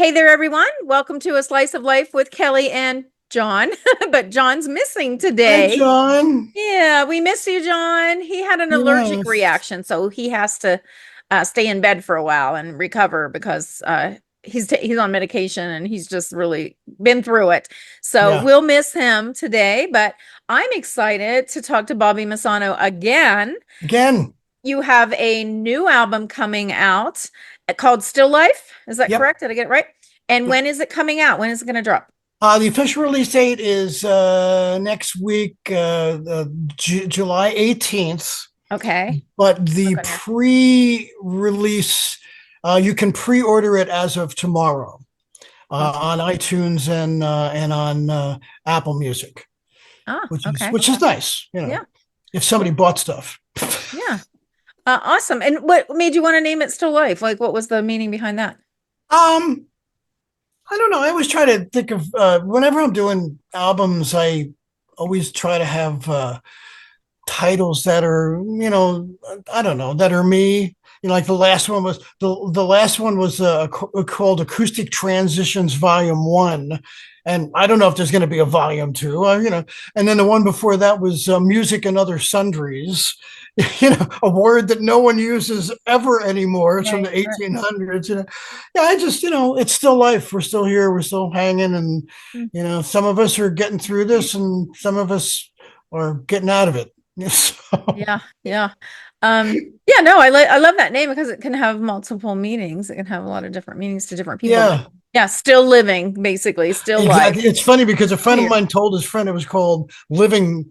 Hey there, everyone. Welcome to A Slice of Life with Kelly and John. But John's missing Hi, today. John. Yeah, we miss you, John. He had an allergic Yes. reaction, so he has to stay in bed for a while and recover because he's on medication and he's just really been through it. So Yeah. we'll miss him today, but I'm excited to talk to Bobby Messano again. Again. You have a new album coming out called Still Life. Is that Yep. correct? Did I get it right? And Yep. when is it coming out? When is it going to drop? The official release date is next week, July 18th. Okay. But Look the on here. pre-release, you can pre-order it as of tomorrow Okay. on iTunes and on Apple Music, Ah, which okay. is nice. Yeah. If somebody bought stuff. Yeah. Awesome. And what made you want to name it Still Life? Like, what was the meaning behind that? Um, I don't know. I always try to think of whenever I'm doing albums, I always try to have titles that are, I don't know, that are me. Like the last one was called Acoustic Transitions Volume One, and I don't know if there's going to be a Volume Two. And then the one before that was Music and Other Sundries. A word that no one uses ever anymore. It's from Right, the right. 1800s. Yeah, I just, it's still life. We're still here. We're still hanging, and Mm. some of us are getting through this, and some of us are getting out of it. So, Yeah, yeah. Yeah, no, I love that name because it can have multiple meanings. It can have a lot of different meanings to different people. But yeah, yeah, still living, basically, still life. exactly. It's funny because a friend of Here. mine told his friend it was called Living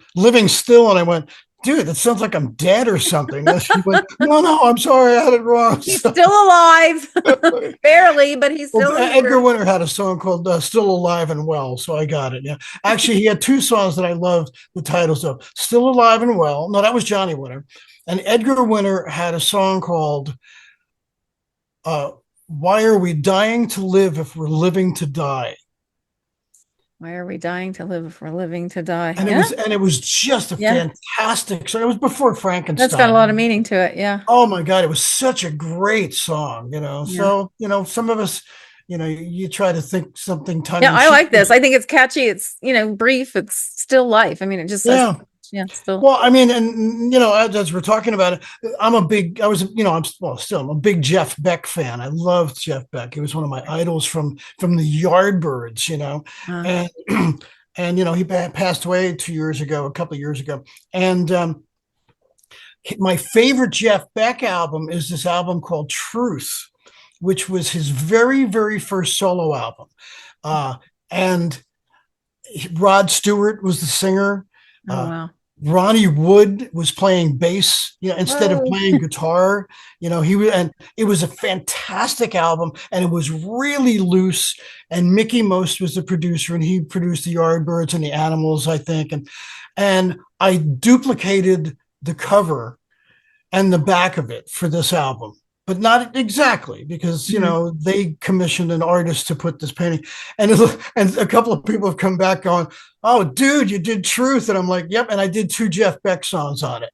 Still, and I went, dude, that sounds like I'm dead or something. And he went, no, I'm sorry, I had it wrong. He's still alive. Barely, but he's Well, still Edgar here. Winter had a song called "Still Alive and Well," so I got it. Yeah, actually, he had two songs that I loved the titles of: "Still Alive and Well." No, that was Johnny Winter, and Edgar Winter had a song called "Why Are We Dying to Live If We're Living to Die." Why are we dying to live if we're living to die? And it Yeah, was and it was just a yeah. fantastic song. It was before That's got a Frankenstein. lot of meaning to it. Yeah, Oh my God, it was such a great song. yeah. So, some of us, you try to think something tongue Yeah, in I cheek. like this. I think it's catchy. It's, brief. It's still life. I mean, it just says, Yeah. yeah, still. Well, I mean, and as we're talking about it, I'm a big Jeff Beck fan. I loved Jeff Beck. He was one of my idols from the Yardbirds. Uh, And and he passed away 2 years ago, a couple of years ago. And my favorite Jeff Beck album is this album called Truth, which was his very, very first solo album. And Rod Stewart was the singer. oh, Uh, wow. Ronnie Wood was playing bass, instead of Whoa. playing guitar. And it was a fantastic album, and it was really loose. And Mickey Most was the producer, and he produced the Yardbirds and the Animals, I think. And I duplicated the cover and the back of it for this album, but not exactly because Mhm. they commissioned an artist to put this painting, and a couple of people have come back going, "Oh, dude, you did Truth," and I'm like, "Yep," and I did two Jeff Beck songs on it,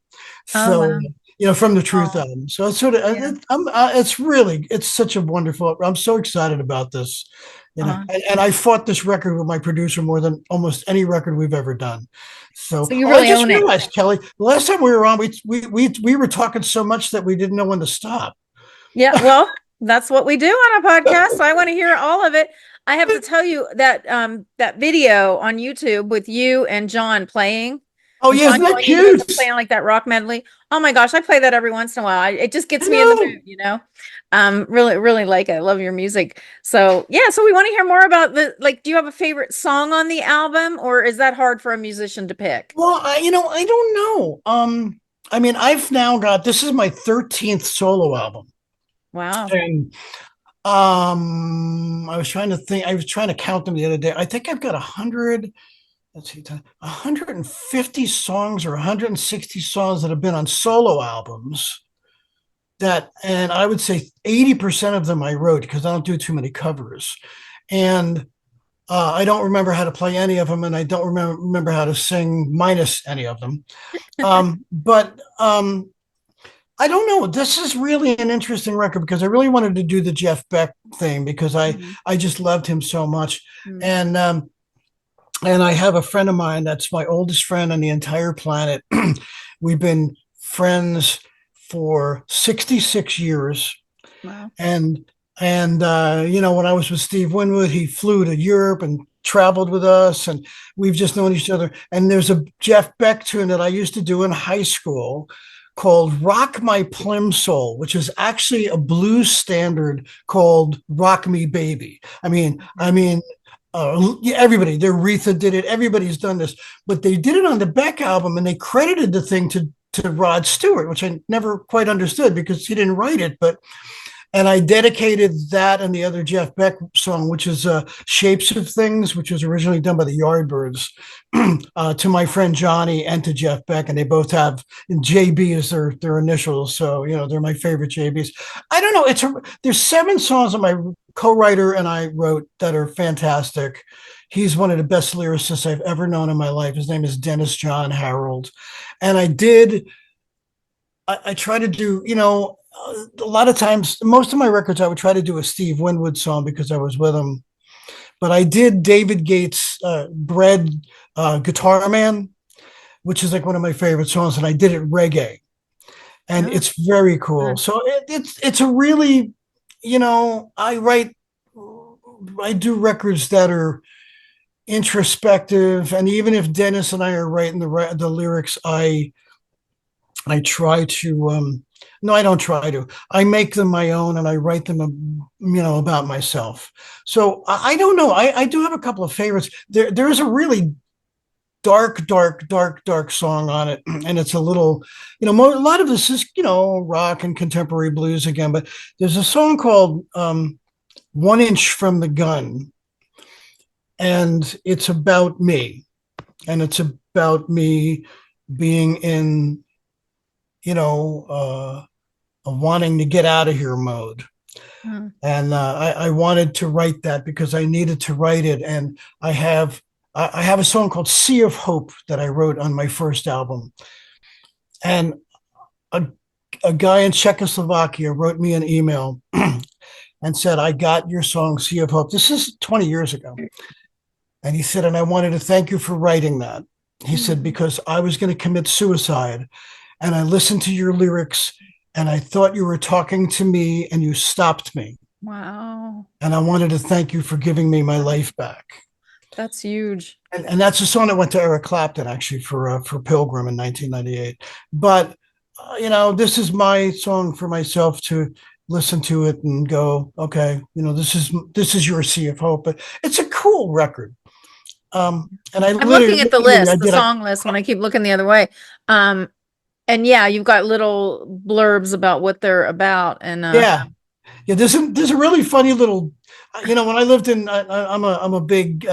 Oh, so wow. from the Truth Oh, album. So it's sort of yeah. it's such a wonderful. I'm so excited about this. Uh-huh. And I fought this record with my producer more than almost any record we've ever done. So, So you oh, I really just own it. realized, Kelly, the last time we were on, we were talking so much that we didn't know when to stop. Yeah, well, that's what we do on a podcast. So I want to hear all of it. I have to tell you that that video on YouTube with you and John playing, Oh and yeah, John isn't that telling you guys to cute? play on like that rock medley. Oh my gosh, I play that every once in a while. It just I gets me in the know. mood. Really, really like it. I love your music. So yeah, so we want to hear more about do you have a favorite song on the album, or is that hard for a musician to pick? Well, I don't know. I mean, I've now got this is my 13th solo album, Wow. and I was trying to count them the other day. I think I've got 100. Let's see, 150 songs or 160 songs that have been on solo albums. And I would say 80% of them I wrote because I don't do too many covers. And I don't remember how to play any of them, and I don't remember how to sing minus any of them. But I don't know. This is really an interesting record because I really wanted to do the Jeff Beck thing because Mhm. I just loved him so much. Mm. And I have a friend of mine that's my oldest friend on the entire planet. We've been friends for 66 years. Wow. And you know, when I was with Steve Winwood, he flew to Europe and traveled with us, and we've just known each other. And there's a Jeff Beck tune that I used to do in high school called "Rock My Plimsoll," which is actually a blues standard called "Rock Me Baby." Everybody, Aretha did it. Everybody's done this, but they did it on the Beck album, and they credited the thing to Rod Stewart, which I never quite understood because he didn't write it, but and I dedicated that and the other Jeff Beck song, which is Shapes of Things, which was originally done by the Yardbirds, to my friend Johnny and to Jeff Beck. And they both have JB as their initials. So, you know, they're my favorite JBs. I don't know. There's 7 songs that my co-writer and I wrote that are fantastic. He's one of the best lyricists I've ever known in my life. His name is Dennis John Harold. And I try to do, you know, a lot of times, most of my records, I would try to do a Steve Winwood song because I was with him. But I did David Gates' Bread Guitar Man, which is like one of my favorite songs. And I did it reggae. And Oh, it's very cool. good. So it's a really, you know, I do records that are introspective. And even if Dennis and I are writing the lyrics, I try to no, I don't try to. I make them my own and I write them, you know, about myself. So I don't know. I do have a couple of favorites. There's a really dark song on it, and it's a little, you know, a lot of this is, you know, rock and contemporary blues again. But there's a song called "1 Inch from the Gun," and it's about me, and it's about me being in, you know, a wanting to get out of here mode. Mm. And I wanted to write that because I needed to write it. And I have a song called "Sea of Hope" that I wrote on my first album. And a, a guy in Czechoslovakia wrote me an email and said, "I got your song "Sea of Hope." This is 20 years ago. And he said, "And I wanted to thank you for writing that." He said, "Because I was going to commit suicide. And I listened to your lyrics and I thought you were talking to me and you stopped me. Wow. And I wanted to thank you for giving me my life back." That's huge. And that's a song that went to Eric Clapton actually for Pilgrim in 1998. But you know, this is my song for myself to listen to it and go, okay, you know, this is your Sea of Hope. But it's a cool record. And I I'm looking at the literally I list, the did a song list, when I keep looking the other way. Um, and yeah, you've got little blurbs about what they're about. And yeah. Yeah, there's a really funny little, you know, when I lived in, I'm a big,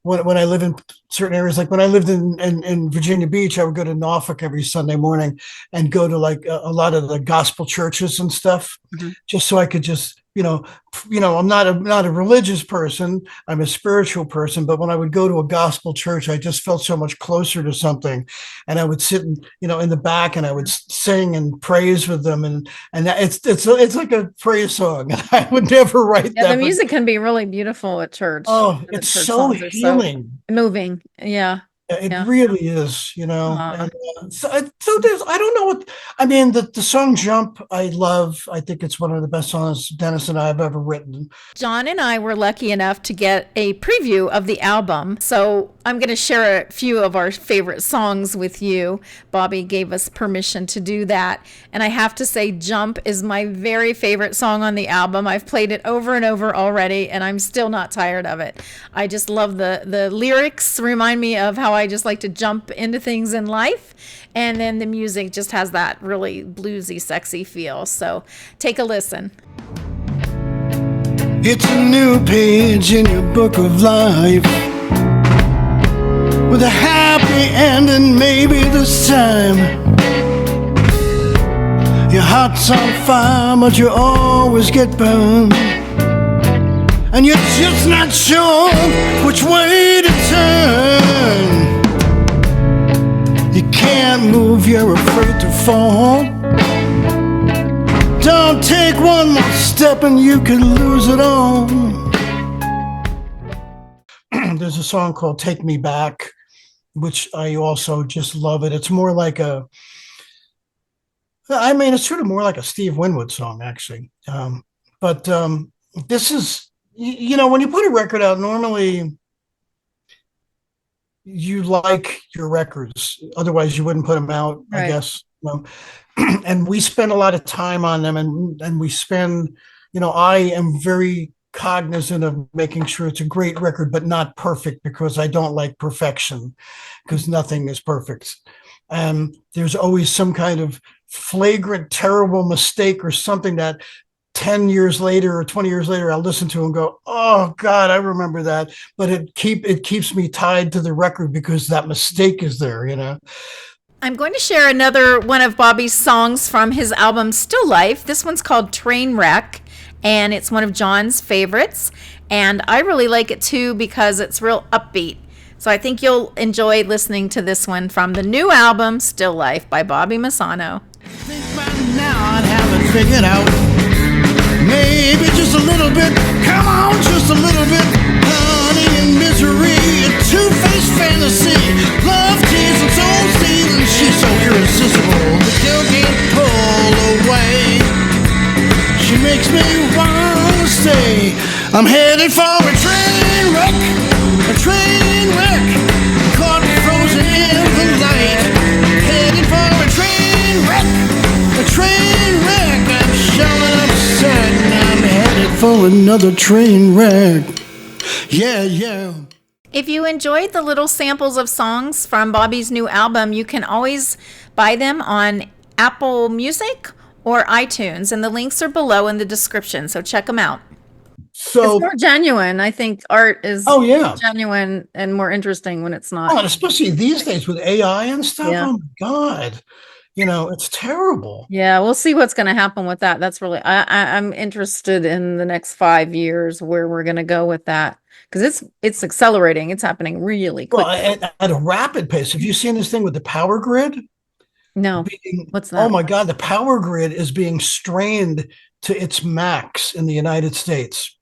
when I live in certain areas, like when I lived in Virginia Beach, I would go to Norfolk every Sunday morning and go to like a lot of the gospel churches and stuff, Mhm. just so I could just, I'm not a religious person. I'm a spiritual person, but when I would go to a gospel church, I just felt so much closer to something, and I would sit in the back and I would sing and praise with them, and it's like a praise song. I would never write Yeah, that, the but music can be really beautiful at church. oh, The it's church so songs are so healing. moving. Yeah. It Yeah. really is, you know. Uh, And so there's, I don't know what, I mean, the song Jump, I love. I think it's one of the best songs Dennis and I have ever written. John and I were lucky enough to get a preview of the album. So I'm going to share a few of our favorite songs with you. Bobby gave us permission to do that. And I have to say, Jump is my very favorite song on the album. I've played it over and over already, and I'm still not tired of it. I just love the lyrics, remind me of how I just like to jump into things in life. And then the music just has that really bluesy, sexy feel. So take a listen. It's a new page in your book of life, with a happy ending maybe this time. Your heart's on fire, but you always get burned, and you're just not sure which way to turn. You can't move, you're afraid to fall. Don't take one more step and you can lose it all. There's a song called Take Me Back, which I also just love it. It's more like it's sort of more like a Steve Winwood song, actually. But this is, when you put a record out, normally you like your records. Otherwise, you wouldn't put them out, right. I guess. And we spend a lot of time on them, and we spend, I am very cognizant of making sure it's a great record, but not perfect, because I don't like perfection, because nothing is perfect. And there's always some kind of flagrant, terrible mistake or something that 10 years later or 20 years later, I'll listen to and go, oh God, I remember that. But it keeps me tied to the record because that mistake is there, I'm going to share another one of Bobby's songs from his album Still Life. This one's called Train Wreck, and it's one of John's favorites. And I really like it too because it's real upbeat. So I think you'll enjoy listening to this one from the new album Still Life by Bobby Messano. I think by now I'd have it figured out. Maybe just a little bit. Come on, just a little bit. Honey and misery, a two-faced fantasy. Love, tears, and soul stealing. She's so irresistible, the still can't pull away. She makes me wanna stay. I'm headed for a train wreck, a train wreck. Caught frozen in the light. Headed for a train wreck, a train wreck. I'm showing up certain I'm headed for another train wreck. Yeah. If you enjoyed the little samples of songs from Bobby's new album, you can always buy them on Apple Music or iTunes, and the links are below in the description, so check them out. So it's more genuine. I think art is genuine and more interesting when it's not. Oh, and especially these days with AI and stuff. Yeah. Oh my God. It's terrible. Yeah, we'll see what's going to happen with that. That's really, I'm interested in the next 5 years where we're going to go with that, because it's accelerating. It's happening really quickly. Well, at a rapid pace. Have you seen this thing with the power grid? No. What's that? Oh my God, the power grid is being strained to its max in the United States.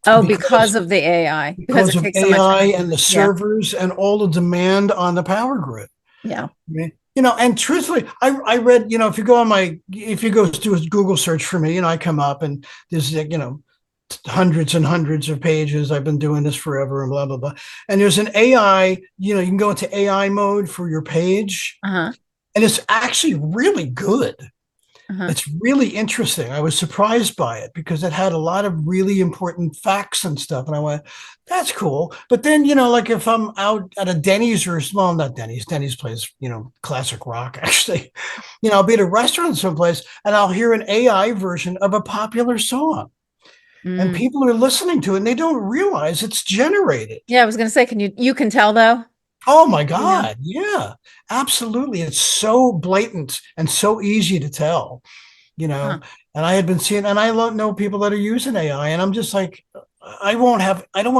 Oh, because of the AI. Because of AI and the servers and all the demand on the power grid. Yeah. And truthfully, I read, if you go do a Google search for me, I come up and there's, hundreds and hundreds of pages. I've been doing this forever and blah, blah, blah. And there's an AI, you can go into AI mode for your page. Uh-huh. And it's actually really good. Uh-huh. It's really interesting. I was surprised by it because it had a lot of really important facts and stuff. And I went, that's cool. But then, like if I'm out at a Denny's not Denny's. Denny's plays, classic rock, actually. I'll be at a restaurant someplace and I'll hear an AI version of a popular song. And people are listening to it and they don't realize it's generated. Yeah, I was going to say, you can tell though? Oh my God. Yeah, absolutely. It's so blatant and so easy to tell, and I had been seeing, and I know people that are using AI, and I'm just like, I don't want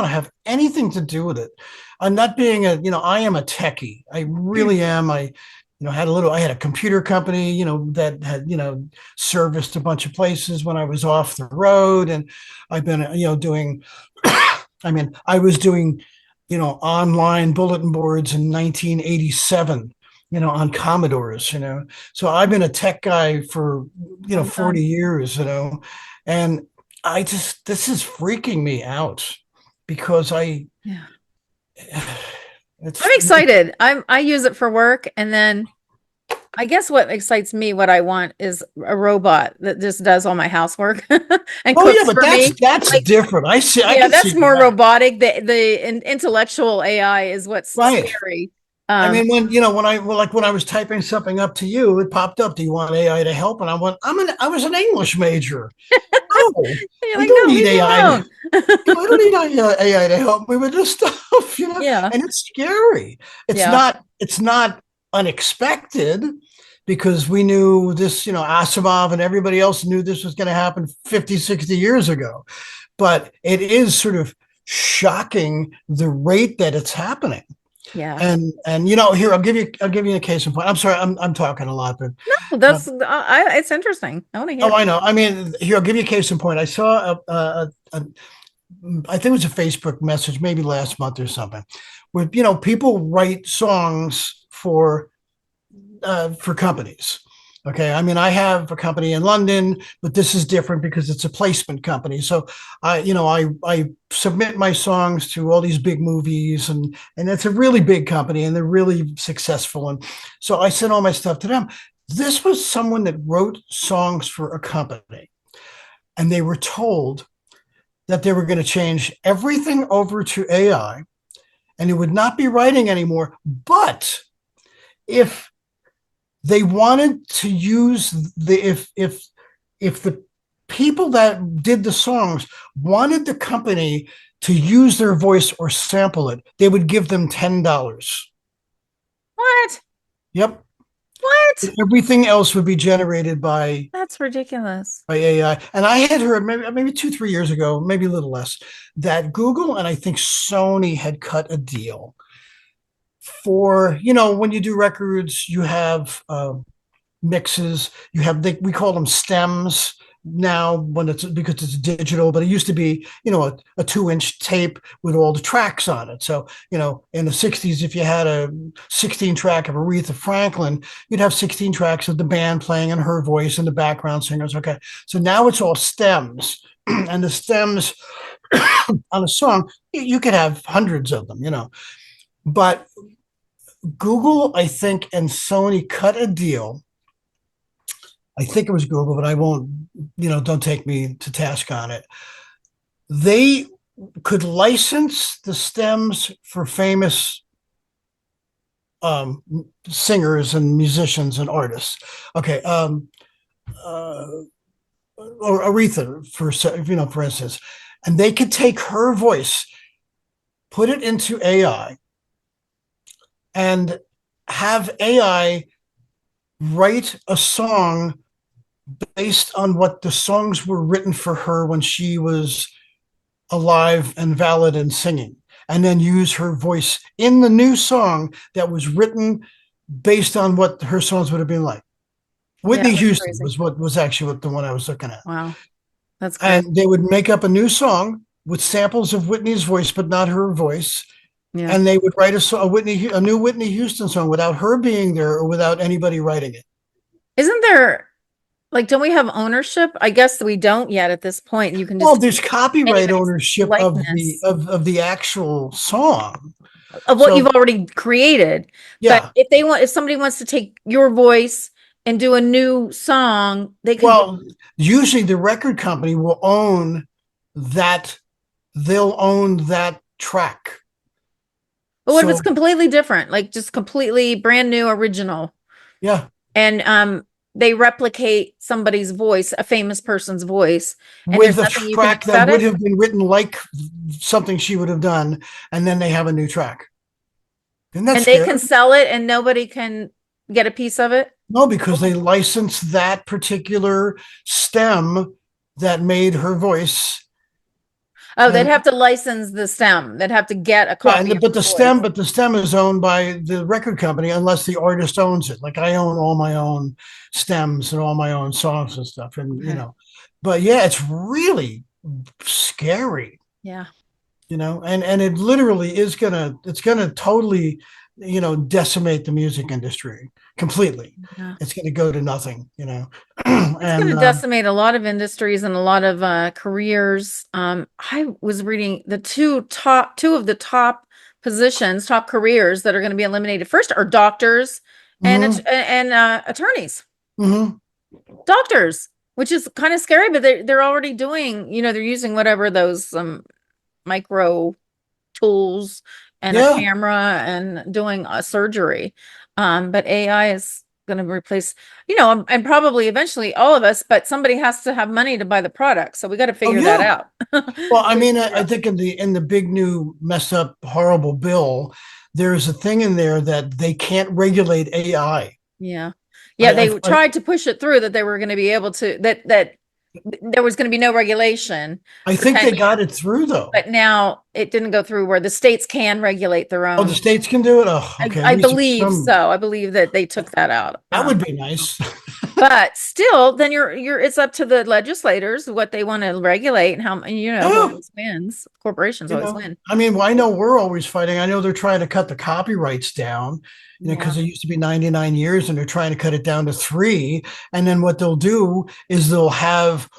to have anything to do with it. I'm not being I am a techie. I really am. I had a computer company, that had, serviced a bunch of places when I was off the road. And I've been, doing, I was doing, online bulletin boards in 1987, on Commodores, So I've been a tech guy for, 40 years, and this is freaking me out because I'm excited. I use it for work, and then I guess what excites me, what I want, is a robot that just does all my housework and cooks for me. That's like, different. I see. That's more robotic. The intellectual AI is what's scary. When I was typing something up to you, it popped up. Do you want AI to help? And I went, I was an English major. No, I don't need AI. I don't need AI to help me with this stuff. Yeah. And it's scary. It's not unexpected, because we knew this, Asimov and everybody else knew this was going to happen 50, 60 years ago. But it is sort of shocking the rate that it's happening. Yeah. And here I'll give you a case in point. I'm sorry, I'm talking a lot, but Well, uh, it's interesting. I want to oh, hear. I know. I mean, here I'll give you a case in point. I saw I think it was a Facebook message maybe last month or something, where people write songs for companies. Okay, I mean, I have a company in London, but this is different because it's a placement company. So I submit my songs to all these big movies, and it's a really big company, and they're really successful. And so I sent all my stuff to them. This was someone that wrote songs for a company, and they were told that they were going to change everything over to AI, and it would not be writing anymore. But if they wanted to use if the people that did the songs wanted the company to use their voice or sample it, they would give them $10. What? Yep. What? Everything else would be generated by That's ridiculous. AI. And I had heard maybe 2, 3 years ago, maybe a little less, that Google and I think Sony had cut a deal for, when you do records, you have mixes. You have we call them stems now when it's because it's digital, but it used to be a 2-inch tape with all the tracks on it. So in the 60s, if you had a 16 track of Aretha Franklin, you'd have 16 tracks of the band playing in her voice and the background singers. Okay, so now it's all stems, and the stems on a song you could have hundreds of them, but Google, I think, and Sony cut a deal. I think it was Google, but I won't, don't take me to task on it. They could license the stems for famous singers and musicians and artists. Okay. Or Aretha, for instance, and they could take her voice, put it into AI, and have AI write a song based on what the songs were written for her when she was alive and valid and singing, and then use her voice in the new song that was written based on what her songs would have been like. Yeah, Whitney that's Houston crazy. was what was actually the one I was looking at. Wow. That's crazy. And they would make up a new song with samples of Whitney's voice, but not her voice. Yeah. And they would write a new Whitney Houston song without her being there or without anybody writing it. Isn't there like, don't we have ownership? I guess we don't yet at this point. You can Well, just there's copyright anybody's ownership of the likeness of the actual song. of what you've So already created. But yeah. if somebody wants to take your voice and do a new song, they can do. Well, usually the record company will own that. They'll own that track. But what if it's So completely different, like just completely brand new original, yeah, and they replicate somebody's voice, a famous person's voice, and there's with a nothing you can do track that about would it? have been written like something she would have done, and then they have a new track. Isn't that And they can scary? sell it and nobody can get a piece of it? No, because they licensed that particular stem that made her voice. Oh, they'd And have to license the stem. They'd have to get a yeah, copy of the voice. but the stem is owned by the record company unless the artist owns it. Like I own all my own stems and all my own songs and stuff, and Okay. but yeah, it's really scary, Yeah. and it literally it's gonna totally, decimate the music industry completely. Yeah. It's gonna go to nothing, It's going and to decimate a lot of industries and a lot of careers. I was reading the two of the top positions, top careers that are going to be eliminated first are doctors and mm-hmm, attorneys. mm-hmm, Doctors, which is kind of scary, but they're already doing, they're using whatever those micro tools and a yeah. camera and doing a surgery. But AI is going to replace, and probably eventually all of us, but somebody has to have money to buy the product. So we got to Oh figure that yeah. out. Well, I mean, I think in the big new messed up horrible bill, there's a thing in there that they can't regulate AI. Yeah. Yeah, I, they I tried to push it through that they were going to be able to that there was going to be no regulation I for think 10 they got years. it through though. But now it didn't go through where the states can regulate their Oh, the own. states can do it. Oh, okay. At I least there's believe some. so. I believe that they took that out. That would be nice. But still, then it's up to the legislators what they want to regulate and how, who Yeah. always wins. Corporations always win. I mean, well, I know we're always fighting. I know they're trying to cut the copyrights down, Yeah. because it used to be 99 years and they're trying to cut it down to 3. And then what they'll do is they'll have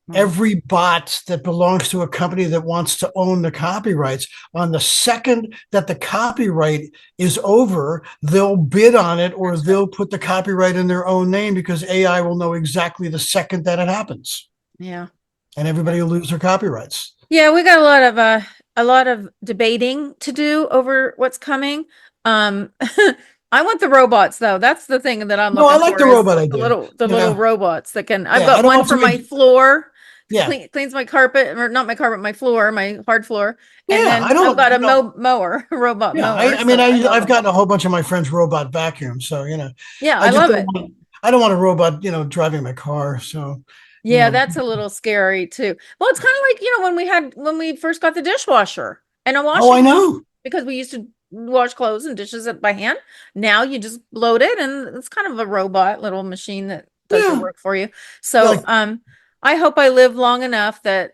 Mm. every bot that belongs to a company that wants to own the copyrights, on the second that the copyright is over, they'll bid on it, or That's right. they'll put the copyright in their own name, because AI will know exactly the second that it happens, Yeah. and everybody will lose their copyrights. Yeah, we got a lot of debating to do over what's coming. Um, I want the robots though. That's the thing that I'm No, I looking like for the is robot the idea. little robots that can. I've Yeah, I got don't one want for my somebody. floor, Yeah, cleans my carpet, or not my carpet, my floor, my hard floor, and yeah, then I I've don't. got a mower, a robot Yeah, mower. I mean, So I love I've them. gotten a whole bunch of my friends' robot vacuums, so Yeah, I I just love don't it. want. I don't want a robot, driving my car. So, you Yeah, know, that's a little scary too. Well, it's kind of like, when we first got the dishwasher and a oh, washing I machine know. because we used to wash clothes and dishes by hand. Now you just load it and it's kind of a robot little machine that does your Yeah, work for you. yeah, So, like I hope I live long enough that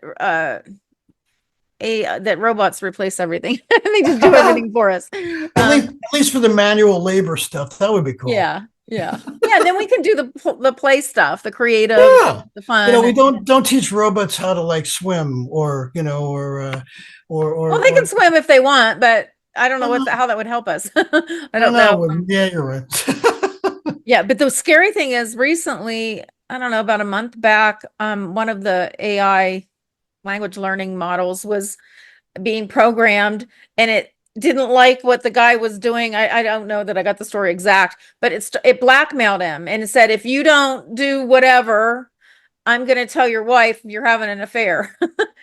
that robots replace everything. They just do everything for us. at least for the manual labor stuff, that would be cool. Yeah, yeah. Yeah, and then we can do the play stuff, the creative, Yeah, the fun. we And don't teach robots how to like swim, or well, they can swim if they want, but I don't know uh, how that would help us. I I don't know. know. It wouldn't. Yeah, you're right. Yeah, but the scary thing is recently, I don't know, about a month back, one of the AI language learning models was being programmed and it didn't like what the guy was doing. I don't know that I got the story exact, but it blackmailed him and it said, if you don't do whatever, I'm going to tell your wife you're having an affair.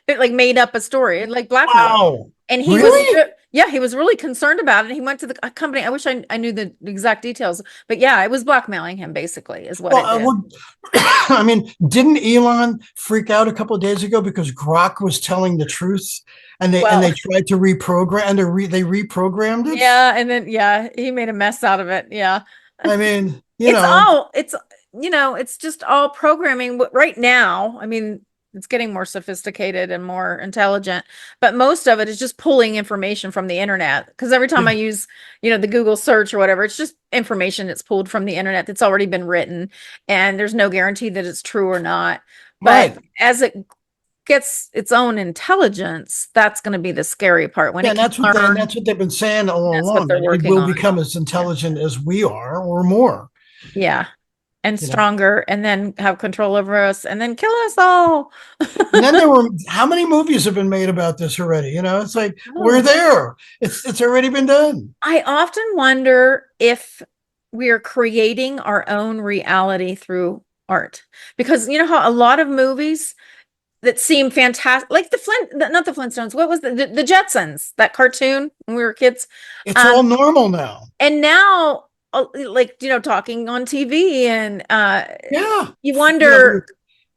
It like made up a story. It like blackmailed him. Wow, And really? yeah, he was really concerned about it. He went to the company. I wish I knew the exact details, but yeah, it was blackmailing him basically is what Well, it did. I mean, didn't Elon freak out a couple of days ago because Grok was telling the truth, and Well, they tried to reprogram, and they reprogrammed it? yeah, and then yeah, he made a mess out of it. Yeah. I mean, It's just all programming right now. I mean, it's getting more sophisticated and more intelligent, but most of it is just pulling information from the internet. Because every time I yeah, use, the Google search or whatever, it's just information that's pulled from the internet that's already been written, and there's no guarantee that it's true or not. But right. as it gets its own intelligence, that's going to be the scary part when Yeah, it and can learn. that's what they've been saying all That's what along, they're that it working will on. become as Yeah. intelligent as we are, or more. Yeah. And You know. stronger, and then have control over us, and then kill us all. And then there were how many movies have been made about this already? It's like we're Oh. there. It's already been done. I often wonder if we are creating our own reality through art. Because you know how a lot of movies that seem fantastic, like not the Flintstones, what was the Jetsons, that cartoon when we were kids. It's Um, all normal now. and now, like, talking on TV and Yeah. you You know, wonder,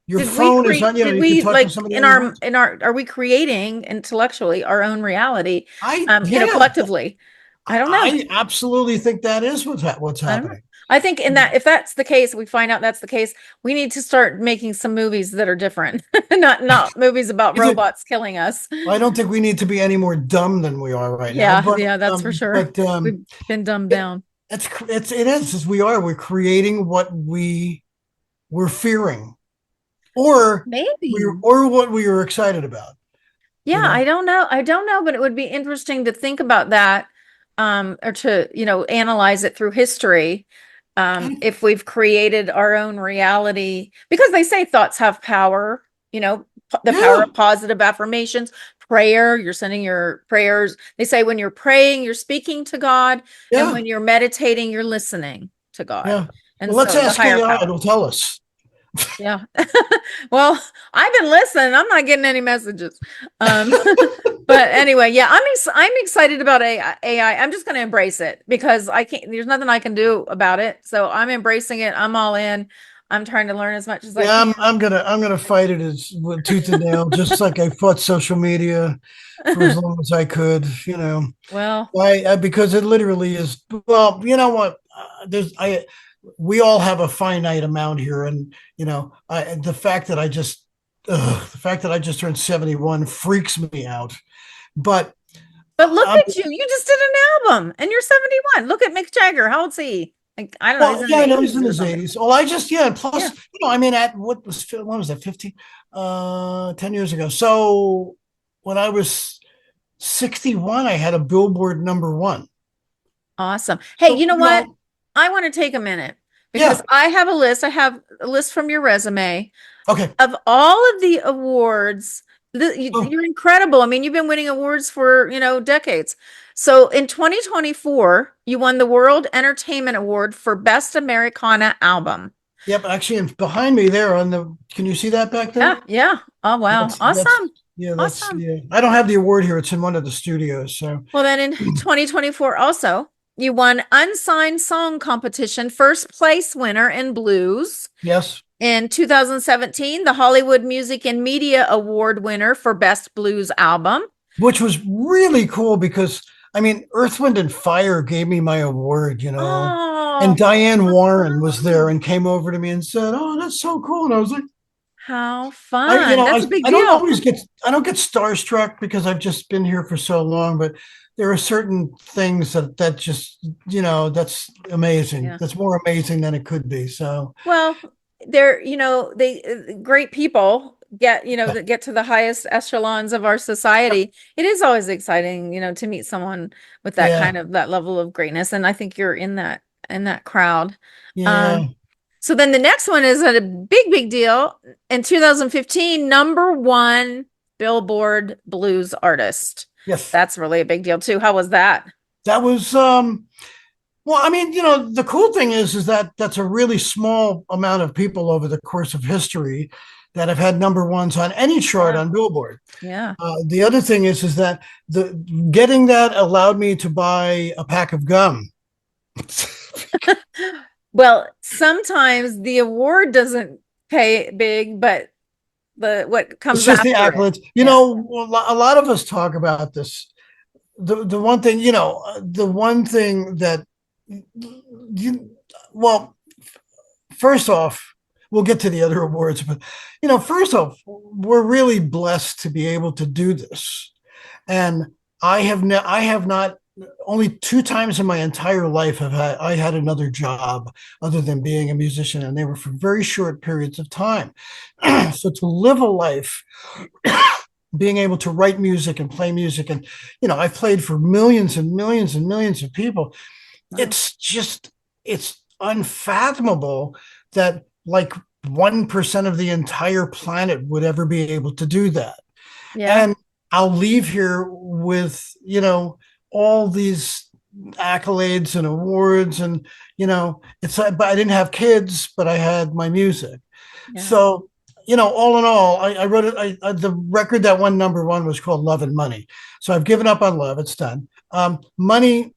your phone is on, did you can we talk to like somebody on your phone. are we creating intellectually our own reality, Yeah, collectively? I don't know. I absolutely think that is what's I don't know. happening. I think in that, if that's the case, we find out that's the case, we need to start making some movies that are different. Not movies about robots killing us. I don't think we need to be any more dumb than we are right now, Yeah, yeah, that's for sure. but We've been dumbed it, down. it is as we're creating what we're fearing, or Maybe. what we were excited about. You Yeah, know, I don't know. I don't know, but it would be interesting to think about that, or to, analyze it through history. If we've created our own reality, because they say thoughts have power, the power yeah, of positive affirmations, prayer, you're sending your prayers. They say when you're praying, you're speaking to God, and yeah, when you're meditating, you're listening to God. yeah. And Well, let's so the ask higher AI; power. it'll tell us. Yeah. Well, I've been listening. I'm not getting any messages. Um, but anyway, yeah, I'm excited about AI. I'm just going to embrace it because I can't, there's nothing I can do about it. So I'm embracing it. I'm all in. I'm trying to learn as much as I Yeah, can. I'm gonna fight it as with tooth and nail, just like I fought social media for as long as I could. Well, I because it literally is. Well, you know what? There's I we all have a finite amount here, and I the fact that I just turned 71 freaks me out. But but look I'm at you. You just did an album and you're 71. Look at Mick Jagger. How old's he? Like, I don't know. He's well, in his yeah, I know he's 80s in or his something. 80s. Well, I just yeah, and Yeah. plus, I mean, at what was that, 15? 10 years ago. So when I was 61, I had a Billboard number one. Awesome. Hey, So, you know what? I want to take a minute because yeah. I have a list. I have a list from your resume Okay. of all of the awards. Oh, You're incredible. I mean, you've been winning awards for, decades. So in 2024, you won the World Entertainment Award for Best Americana Album. yep. Actually, and behind me there can you see that back Yeah, there? yeah. Oh, wow. That's, Awesome. yeah, Awesome. yeah. I don't have the award here. It's in one of the studios. So, Well, then in 2024 also, you won Unsigned Song Competition, first place winner in blues. yes, In 2017, the Hollywood Music and Media Award winner for Best Blues Album. which was really cool because I mean, Earth, Wind, and Fire gave me my award, and Oh, Diane how Warren was there fun. and came over to me and said, "Oh, that's so cool." And I was like, How fun. That's a big I don't deal. always I don't get starstruck because I've just been here for so long, but there are certain things that just, that's amazing. Yeah. That's more amazing than it could be. So, Well, they're, they great people get, yeah, that get to the highest echelons of our society. It is always exciting, to meet someone with yeah, that level of greatness. And I think you're in that crowd. yeah, Um, so then the next one is a big, big deal. In 2015, number one Billboard blues artist. yes. That's really a big deal too. How was that? That was well, I mean, the cool thing is that that's a really small amount of people over the course of history that have had number ones on any chart Yeah. on Billboard. Yeah. The other thing is that the getting that allowed me to buy a pack of gum. Well, sometimes the award doesn't pay big, but the what It's comes just the after it. accolades. Yeah. A lot of us talk about this. The one thing, the one thing that you, well, first off, we'll get to the other awards, but first off, we're really blessed to be able to do this. And I have not only two times in my entire life have I had another job other than being a musician, and they were for very short periods of time. So to live a life being able to write music and play music, and I've played for millions and millions and millions of people. Wow. It's unfathomable that like 1% of the entire planet would ever be able to do that. Yeah. And I'll leave here with, all these accolades and awards, and it's but I didn't have kids, but I had my music. Yeah. So, all in all, I wrote it. The record that won number one was called Love and Money. So I've given up on love. It's done. Money,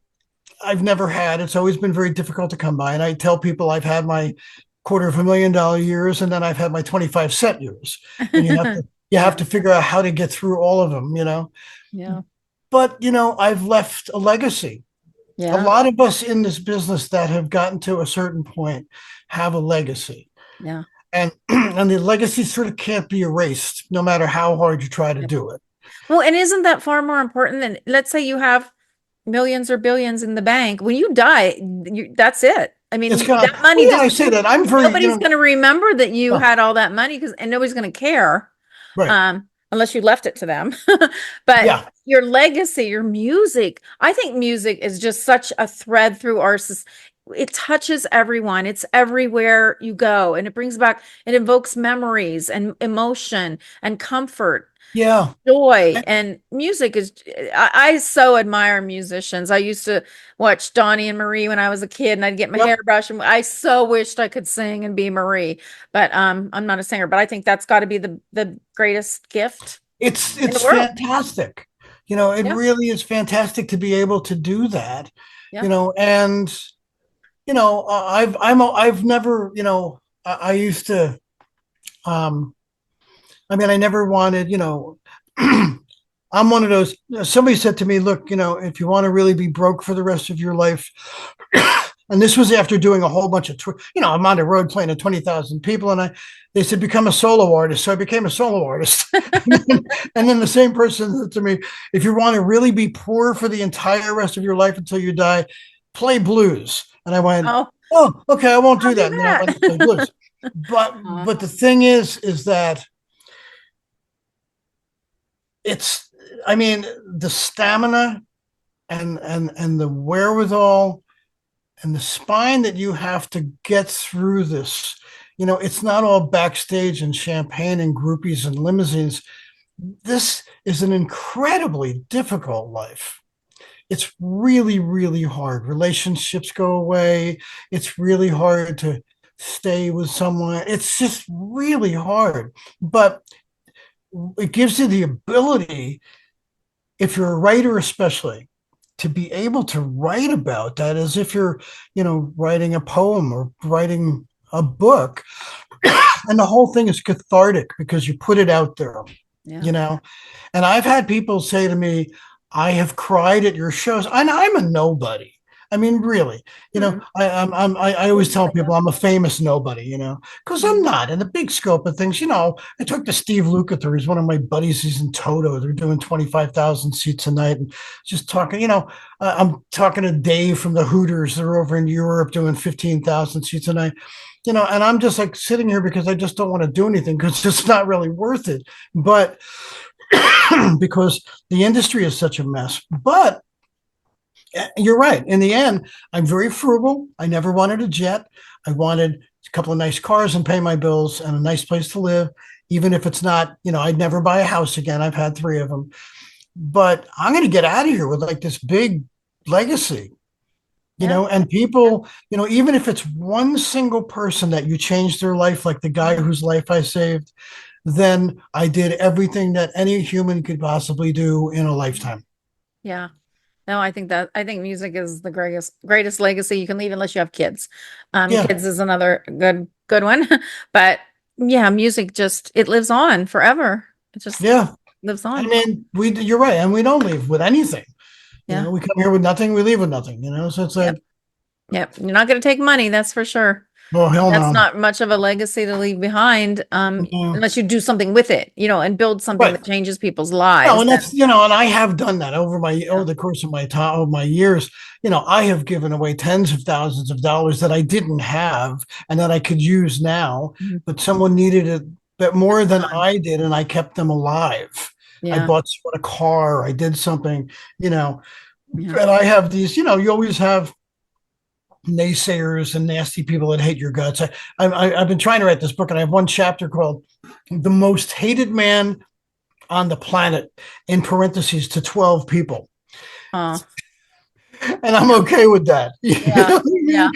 I've never had. It's always been very difficult to come by. And I tell people I've had my $250,000 years, and then I've had my 25-cent years. And you have Yeah. to figure out how to get through all of them. Yeah. But I've left a legacy. A Yeah. lot of us in this business that have gotten to a certain point have a legacy. Yeah. And and the legacy sort of can't be erased no matter how hard you try to Yeah. do it. Well, and isn't that far more important than, let's say you have millions or billions in the bank. When you die, that's it. I mean, It's gonna, that money well, yeah, just I say that. I'm very, nobody's going to remember that you oh, had all that money and nobody's going to care. right. Unless you left it to them. But Yeah. your legacy, your music, I think music is just such a thread through it touches everyone. It's everywhere you go, and it invokes memories and emotion and comfort, Yeah. joy. And music is, I so admire musicians. I used to watch Donnie and Marie when I was a kid, and I'd get my Yep. hairbrush, and I so wished I could sing and be Marie. But I'm not a singer, but I think that's got to be the greatest gift in the It's world. fantastic. It Yeah. really is fantastic to be able to do that. Yeah. And I've never, I used to, um, I mean, I never wanted, I'm one of those. Somebody said to me, look, if you want to really be broke for the rest of your life, and this was after doing a whole bunch of I'm on the road playing to 20,000 people, and they said become a solo artist, so I became a solo artist. And then the same person said to me, if you want to really be poor for the entire rest of your life until you die, play blues. And I went, Oh, oh, okay, I won't I'll do do that. And then I that. went to play blues. but Aw. but the thing is that it's, I mean, the stamina and the wherewithal and the spine that you have to get through this. It's not all backstage and champagne and groupies and limousines. This is an incredibly difficult life. It's really, really hard. Relationships go away. It's really hard to stay with someone. It's just really hard. But it gives you the ability, if you're a writer especially, to be able to write about that as if you're, writing a poem or writing a book. And the whole thing is cathartic because you put it out there, Yeah. you know. And I've had people say to me, I have cried at your shows, and I'm a nobody. I mean, really, Mm. I always Wouldn't tell say that. people I'm a famous nobody, because I'm Mhm. not in the big scope of things. I took to Steve Lukather. He's one of my buddies. He's in Toto. They're doing 25,000 seats a night, and just talking. I'm talking to Dave from the Hooters. They're over in Europe doing 15,000 seats a night. And I'm just like sitting here because I just don't want to do anything because it's not really worth it. But because the industry is such a mess. But you're right. In the end, I'm very frugal. I never wanted a jet. I wanted a couple of nice cars and pay my bills and a nice place to live, even if it's not, I'd never buy a house again. I've had three of them. But I'm going to get out of here with like this big legacy, Yeah. and people, even if it's one single person that you changed their life, like the guy Mhm. whose life I saved, then I did everything that any human could possibly do in a lifetime. Yeah. No, I think music is the greatest legacy you can leave unless you have kids. Yeah. Kids is another good one. But yeah, music just it lives on forever. It just Yeah. lives I on. mean, you're right. And we don't leave with anything. Yeah. We come here with nothing, we leave with nothing, so it's Yep. like, Yep. You're not going to take money, that's for sure. oh, hell That's no. not much of a legacy to leave behind, No. unless you do something with it, and build something Right. that changes people's No, lives. and that's, Then, and I have done that over yeah. the course of my time, of my years. I have given away tens of thousands of dollars that I didn't have and that I could use now, Mhm. but someone needed it but At more the than time. I did, and I kept them alive. I Yeah. bought someone a car, I did something, Yeah. and I have these, you always have naysayers and nasty people that hate your guts. I've been trying to write this book, and I have one chapter called "The Most Hated Man on the Planet," in parentheses, to 12 people, Oh, and I'm yeah. okay with that. You Yeah. know what I Yeah. mean?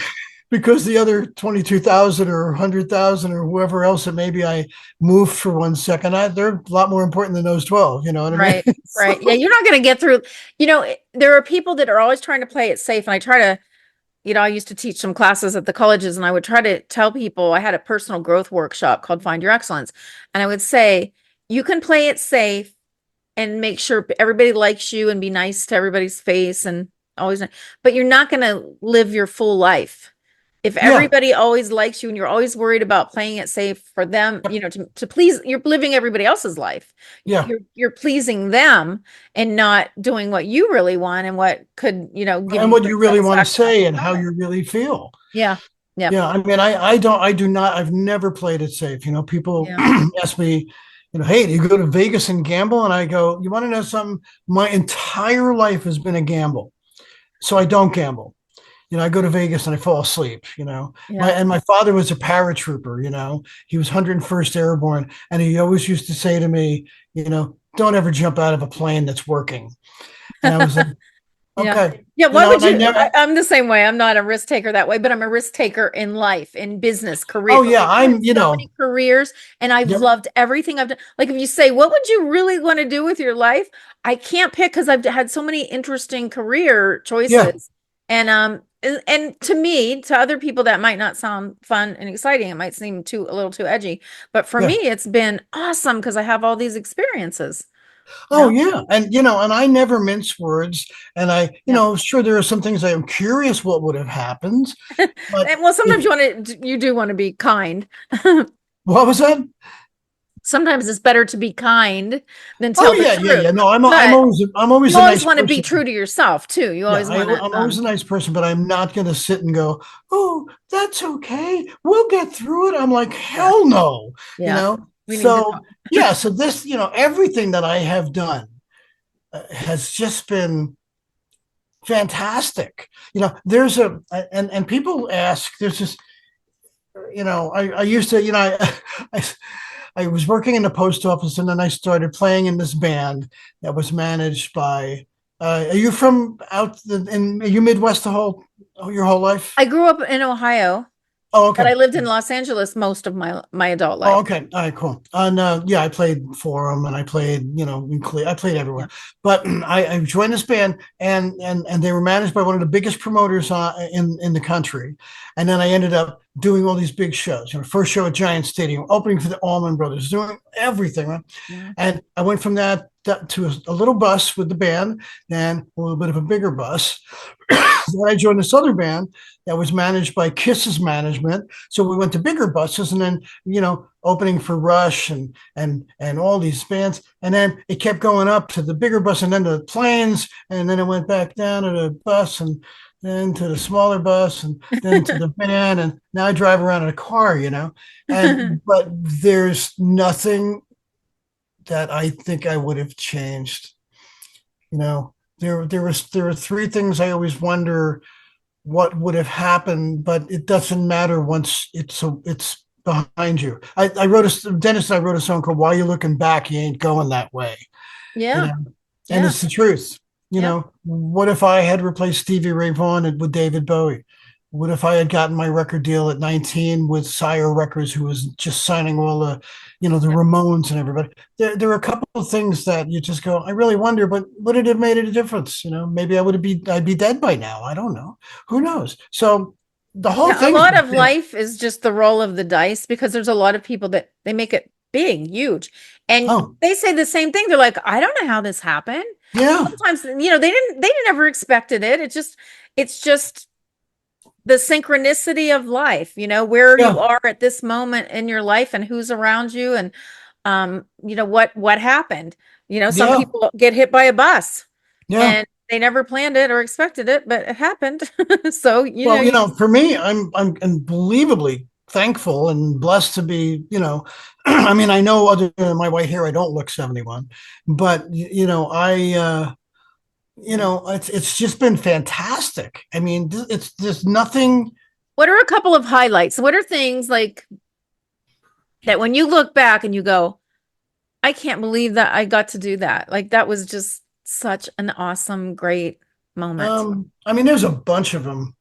Because the other 22,000 or 100,000 or whoever else that maybe I moved for 1 second, they're a lot more important than those 12. You know what I mean? Right. Right. Yeah. You're not going to get through. There are people that are always trying to play it safe. And I try to, I used to teach some classes at the colleges and I would try to tell people I had a personal growth workshop called Find Your Excellence. And I would say, you can play it safe and make sure everybody likes you and be nice to everybody's face and always, but you're not going to live your full life. If Yeah. everybody always likes you and you're always worried about playing it safe for them, Yep. to please, you're living everybody else's life. Yeah. You're pleasing them and not doing what you really want and what could, give And you what great you really want to satisfaction and say and how fulfillment. you really feel. Yeah. Yep. Yeah, I mean, I do not, I've never played it safe. People Yeah. ask me, hey, do you go to Vegas and gamble? And I go, you want to know something? My entire life has been a gamble. So I don't gamble. I go to Vegas and I fall asleep, Yeah. my father was a paratrooper, he was 101st Airborne. And he always used to say to me, don't ever jump out of a plane that's working. And I was like, Yeah. okay, Yeah. Why would and I you? never, I'm the same way. I'm not a risk taker that way, but I'm a risk taker in life, in business, career. oh yeah, I've had I'm, so many careers and I've yep, loved everything I've done. Like if you say, what would you really want to do with your life? I can't pick because I've had so many interesting career yeah, choices. And and to me, to other people, that might not sound fun and exciting. It might seem a little too edgy, but for me, Yeah. it's been awesome because I have all these experiences, you Oh know? yeah. And and I never mince words. And Yeah. sure there are some things I am curious what would have happened. But And well, sometimes if you do want to be kind. what was that? Sometimes it's better to be kind than Oh tell the yeah, yeah, truth. yeah. No, But I'm always you a always nice want to be person. true to yourself too. You Yeah, always want to, I'm always a nice person, but I'm not going to sit and go, "Oh, that's okay. We'll get through it." I'm like, yeah, "Hell no," you yeah. know. We need to So talk. yeah, so this, everything that I have done has just been fantastic. There's and people ask, there's this, I used to, I, I was working in the post office and then I started playing in this band that was managed by, are you from are you Midwest your whole life? I grew up in Ohio, Oh, but okay. I lived in Los Angeles most of my adult Oh, life. okay. All right, cool. And yeah, I played for them, and I played, I played everywhere. Yeah. But I joined this band, and they were managed by one of the biggest promoters in the country. And then I ended up doing all these big shows. First show at Giant Stadium, opening for the Allman Brothers, doing everything. Right? Yeah. And I went from that to a little bus with the band, then a little bit of a bigger bus. Then I joined this other band that was managed by Kiss's management. So we went to bigger buses, and then opening for Rush and all these bands, and then it kept going up to the bigger bus, and then to the planes, and then it went back down to the bus, and then to the smaller bus, and then to the van, and now I drive around in a car, and but there's nothing that I think I would have changed. There were three things I always wonder what would have happened, but it doesn't matter once it's behind you. I wrote Dennis and I wrote a song called "Why You Looking Back, You Ain't Going That Way," you Yeah. know, and Yeah. it's the truth. Yep. What if I had replaced Stevie Ray Vaughan with David Bowie? What if I had gotten my record deal at 19 with Sire Records, who was just signing all the Yep. Ramones and everybody? There are a couple of things that you just go, I really wonder, but would it have made a difference? Maybe I'd be dead by now. I don't know. Who knows? So the whole Yeah, a thing's lot been of life is just the roll of the dice because there's a lot of people that they make it big, huge. And oh they say the same thing. They're like, I don't know how this happened. yeah, Sometimes, they never expected it. It's just the synchronicity of life, where you yeah, are at this moment in your life and who's around you and what happened. Some yeah. people get hit by a bus Yeah. and they never planned it or expected it, but it happened. So, Well, you for me, I'm unbelievably thankful and blessed to be, I mean, I know other than my white hair, I don't look 71, but it's just been fantastic. I mean, it's there's nothing. what are a couple of highlights? What are things like that when you look back and you go, I can't believe that I got to do that. Like that was just such an awesome, great moment. I mean, there's a bunch of them.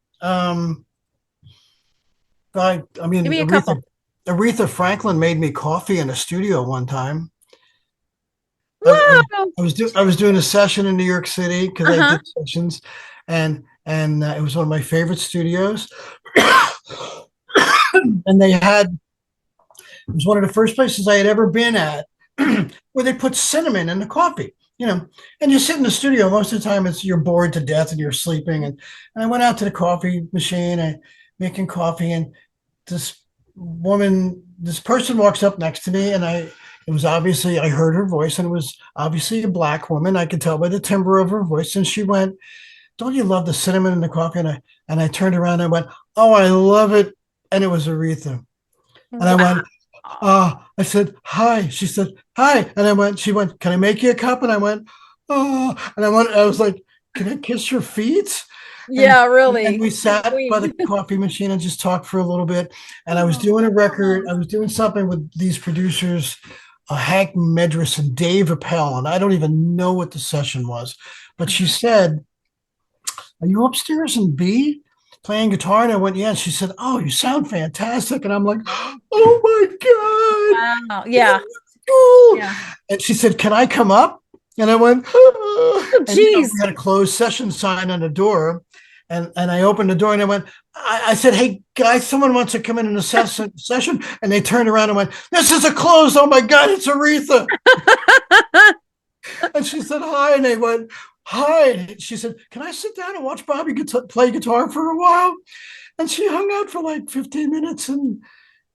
I Give mean, me a couple. Aretha Franklin made me coffee in a studio one time. Whoa. I was doing a session in New York City because I Uh-huh. did sessions, and it was one of my favorite studios. And they had it was one of the first places I had ever been at where they put cinnamon in the coffee. And you sit in the studio most of the time. You're bored to death and you're sleeping. And I went out to the coffee machine and making coffee, and this person walks up next to me, and it was obviously, I heard her voice, and it was obviously a black woman. I could tell by the timbre of her voice. And she went, "Don't you love the cinnamon in the coffee?" And I turned around and I went, "Oh, I love it." And it was Aretha. And I Wow. went, I said, "Hi." She said, "Hi." And she went, "Can I make you a cup?" And I went, "Oh." And I was like, "Can I kiss your feet?" And Yeah, and really. we The sat by the queen. coffee machine and just talked for a little bit. And I was doing a record. Oh. I was doing something with these producers, Hank Medris and Dave Appel. And I don't even know what the session was. But she said, "Are you upstairs in B playing guitar?" And I went, "Yeah." And she said, "Oh, you sound fantastic." And I'm like, "Oh my God. Wow. Yeah. Cool." Yeah. And she said, "Can I come up?" And I went, "Ah." Oh, And we geez. had a closed session sign on the door. and I opened the door and I went, I said, hey guys, someone wants to come in a session. And they turned around and went, this is a close. Oh my God, it's Aretha. And she said, hi. And they went, hi. She said, can I sit down and watch Bobby play guitar for a while? And she hung out for like 15 minutes. And,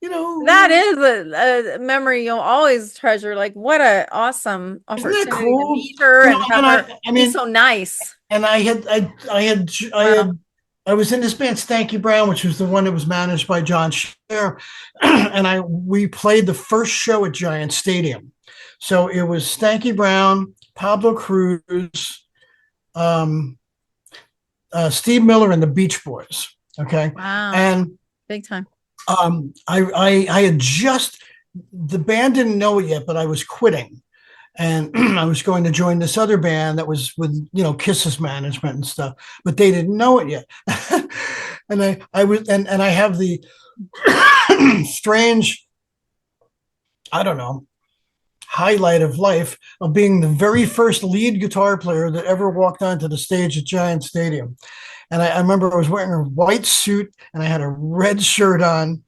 That is a memory you'll always treasure. Like, what a awesome isn't that opportunity to cool? meet her and have And her I be mean, so nice. and Wow. I was in this band Stanky Brown, which was the one that was managed by John Scher, and we played the first show at Giant Stadium. So it was Stanky Brown, Pablo Cruz, um, Steve Miller, and the Beach Boys. Okay, Wow. and Big time. I had just the band didn't know it yet, but I was quitting. And I was going to join this other band that was with, Kiss's management and stuff, but they didn't know it yet. And I have the strange, I don't know, highlight of life of being the very first lead guitar player that ever walked onto the stage at Giant Stadium. And I remember I was wearing a white suit and I had a red shirt on,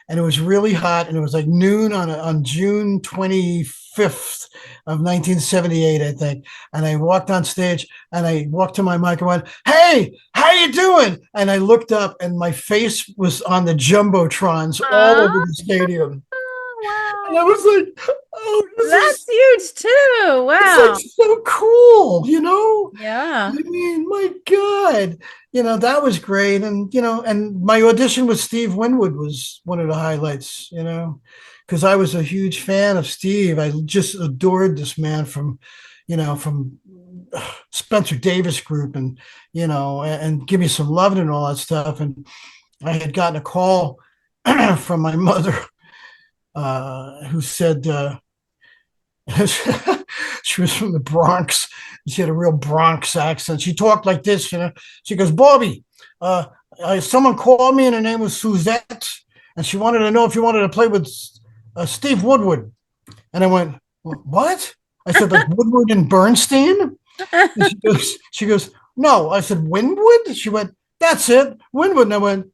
and it was really hot, and it was like noon on June 25th of 1978, I think. And I walked on stage and I walked to my mic and went, hey, how you doing? And I looked up and my face was on the jumbotrons all over Oh, the stadium. And I wow. was like, oh, That's huge too. it's like Wow. so cool. Yeah. I mean, my God, that was great. And my audition with Steve Winwood was one of the highlights, because I was a huge fan of Steve. I just adored this man from Spencer Davis Group and Give Me Some Lovin' and all that stuff. And I had gotten a call from my mother who said, she was from the Bronx. She had a real Bronx accent. She talked like this, She goes, Bobby, someone called me and her name was Suzette, and she wanted to know if you wanted to play with Steve Woodward. And I went, what? I said, like Woodward and Bernstein? And she goes, no. I said, Winwood? She went, that's it, Winwood. And I went,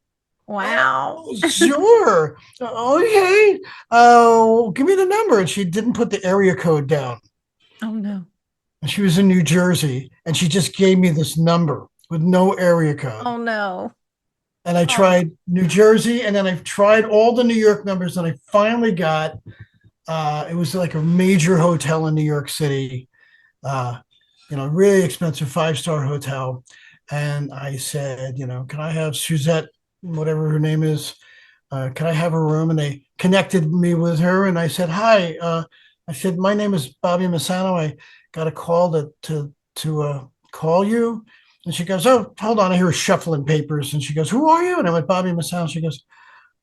Wow. oh, sure. Okay. Give me the number. And she didn't put the area code down. Oh no. And she was in New Jersey, and she just gave me this number with no area code. Oh no. And I tried New Jersey, and then I tried all the New York numbers, and I finally got, it was like a major hotel in New York City, really expensive 5-star hotel. And I said, can I have Suzette, whatever her name is, can I have a room? And they connected me with her, and I said, hi. I said, my name is Bobby Messano. I got a call to call you. And she goes, oh, hold on. I hear her shuffling papers. And she goes, who are you? And I went, Bobby Messano. She goes,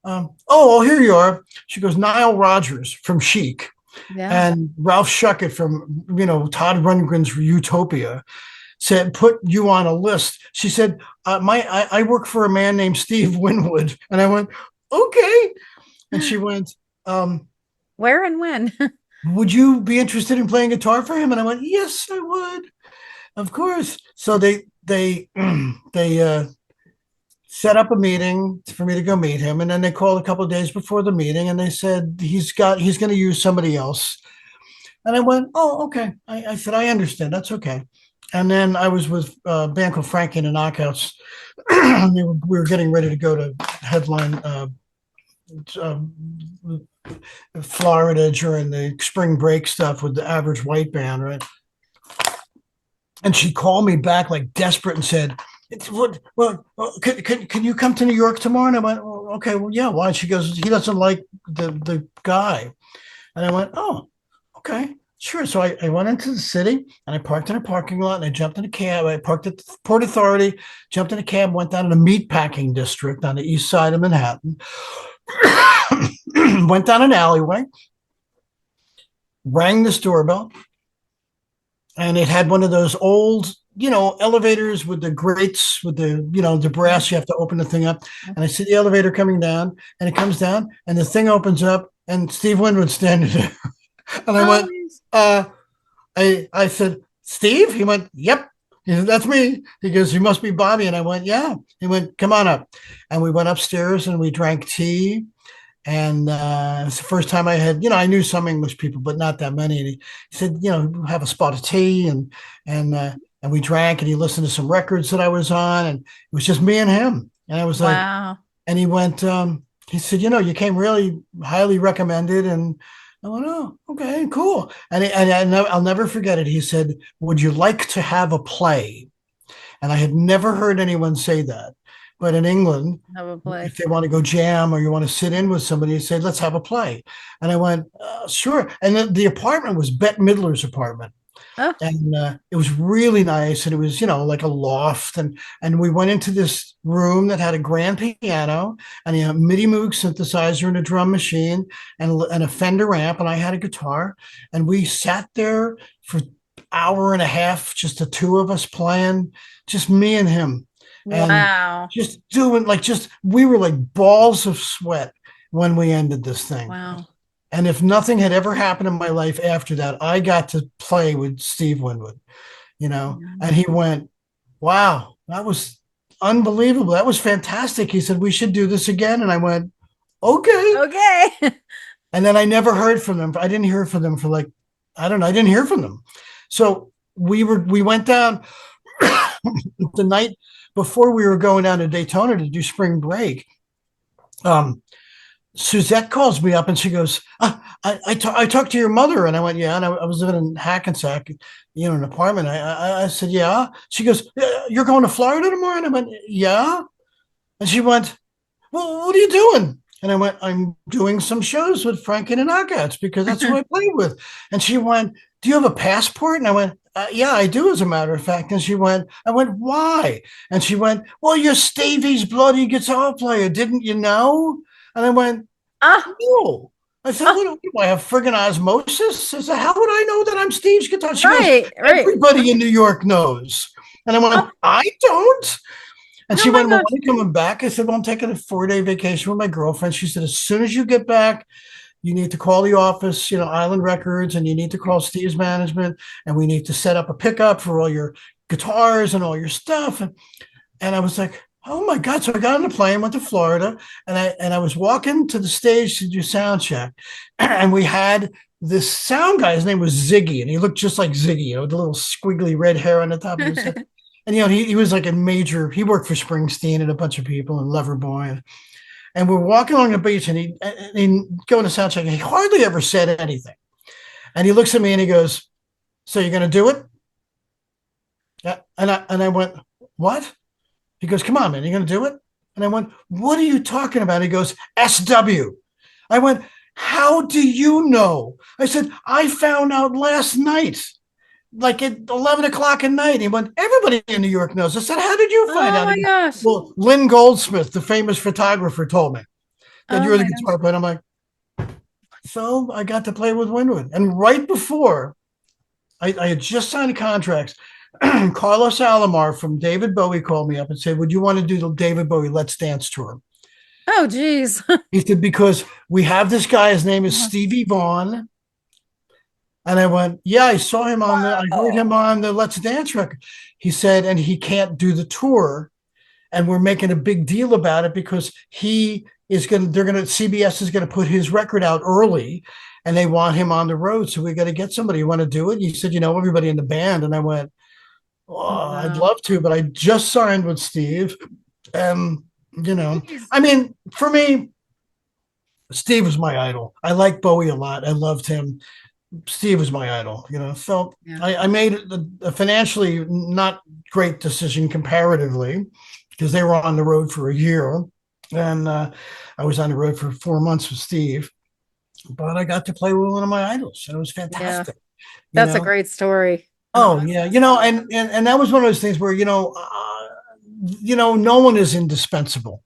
oh, here you are. She goes, Nile Rodgers from Chic. Yeah. And Ralph Schuckett from, Todd Rundgren's Utopia said, put you on a list. She said, I work for a man named Steve Winwood. And I went, okay. And she went, where and when? would you be interested in playing guitar for him? And I went, yes, I would. Of course. So they set up a meeting for me to go meet him. And then they called a couple of days before the meeting and they said, he's going to use somebody else. And I went, oh, okay. I said, I understand. That's okay. And then I was with a band called Frankie and the Knockouts. We were getting ready to go to headline Florida during the spring break stuff with the Average White Band, right? And she called me back like desperate and said, can you come to New York tomorrow? And I went, okay, well, yeah, why? She goes, he doesn't like the guy. And I went, oh, okay, sure. So I went into the city and I parked in a parking lot and I jumped in a cab. I parked at the Port Authority, jumped in a cab, went down to the meatpacking district on the east side of Manhattan, went down an alleyway, rang this doorbell, and it had one of those old, elevators with the grates, with the, the brass, you have to open the thing up. And I see the elevator coming down and it comes down and the thing opens up and Steve Winwood's standing there. And I went, I said, Steve? He went, yep. He said, that's me. He goes, you must be Bobby. And I went, yeah. He went, come on up. And we went upstairs and we drank tea. And it's the first time I had, I knew some English people, but not that many. And he said, have a spot of tea, and we drank, and he listened to some records that I was on, and it was just me and him. And I was like, Wow. and he went, he said, you came really highly recommended, and I went, oh, okay, cool. And I'll never forget it. He said, would you like to have a play? And I had never heard anyone say that. But in England, Have a play. if they want to go jam or you want to sit in with somebody, you say, let's have a play. And I went, sure. And the apartment was Bette Midler's apartment. Oh, And it was really nice. And it was, like a loft. And we went into this room that had a grand piano and a MIDI Moog synthesizer and a drum machine and a Fender amp. And I had a guitar. And we sat there for an hour and a half, just the two of us playing, just me and him. And wow. just doing we were like balls of sweat when we ended this thing. Wow. And if nothing had ever happened in my life after that, I got to play with Steve Winwood, and he went, wow, that was unbelievable. That was fantastic. He said, we should do this again. And I went, okay. Okay. And then I never heard from them. I didn't hear from them for I don't know. I didn't hear from them. So we went down the night before we were going down to Daytona to do spring break. Suzette calls me up and she goes, I talked to your mother. And I went, yeah. And I was living in Hackensack, an apartment. I said, yeah. She goes, you're going to Florida tomorrow? And I went, yeah. And she went, well, what are you doing? And I went, I'm doing some shows with Frank and the Knockouts because that's who I played with. And she went, do you have a passport? And I went, yeah, I do, as a matter of fact. And I went, why? And she went, well, you're Stevie's bloody guitar player. Didn't you know? And I went, no. I said, what do I have friggin' osmosis? I said, how would I know that I'm Steve's guitar? She goes, everybody in New York knows. And I went, I don't. And she went, well, when are you coming back? I said, well, I'm taking a 4-day vacation with my girlfriend. She said, as soon as you get back, you need to call the office, Island Records, and you need to call Steve's management, and we need to set up a pickup for all your guitars and all your stuff. And I was like, oh my God. So I got on the plane, went to Florida, and I was walking to the stage to do sound check. And we had this sound guy, his name was Ziggy, and he looked just like Ziggy, with the little squiggly red hair on the top of his head. And, he was like he worked for Springsteen and a bunch of people and Loverboy. And we're walking along the beach, and he going to sound check, and he hardly ever said anything. And he looks at me and he goes, so you're going to do it? Yeah. And I went, what? He goes, come on, man, you're going to do it? And I went, what are you talking about? He goes, SW. I went, how do you know? I said, I found out last night, like at 11 o'clock at night. He went, everybody in New York knows. I said, how did you find out? Oh my gosh. Well, Lynn Goldsmith, the famous photographer, told me that you're the guitar player. I'm like, so I got to play with Winwood. And right before, I had just signed contracts. Carlos Alomar from David Bowie called me up and said, would you want to do the David Bowie Let's Dance tour? Oh, geez. He said, because we have this guy, his name is Stevie Vaughan. And I went, yeah, I saw him I heard him on the Let's Dance record. He said, and he can't do the tour. And we're making a big deal about it because CBS is going to put his record out early and they want him on the road. So we got to get somebody. You want to do it? He said, everybody in the band. And I went, I'd love to, but I just signed with Steve. I mean, for me, Steve was my idol. I like Bowie a lot. I loved him. Steve was my idol, so yeah. I made a financially not great decision comparatively because they were on the road for a year and I was on the road for 4 months with Steve, but I got to play with one of my idols and it was fantastic. Yeah. That's a great story. Oh yeah. And that was one of those things where, no one is indispensable,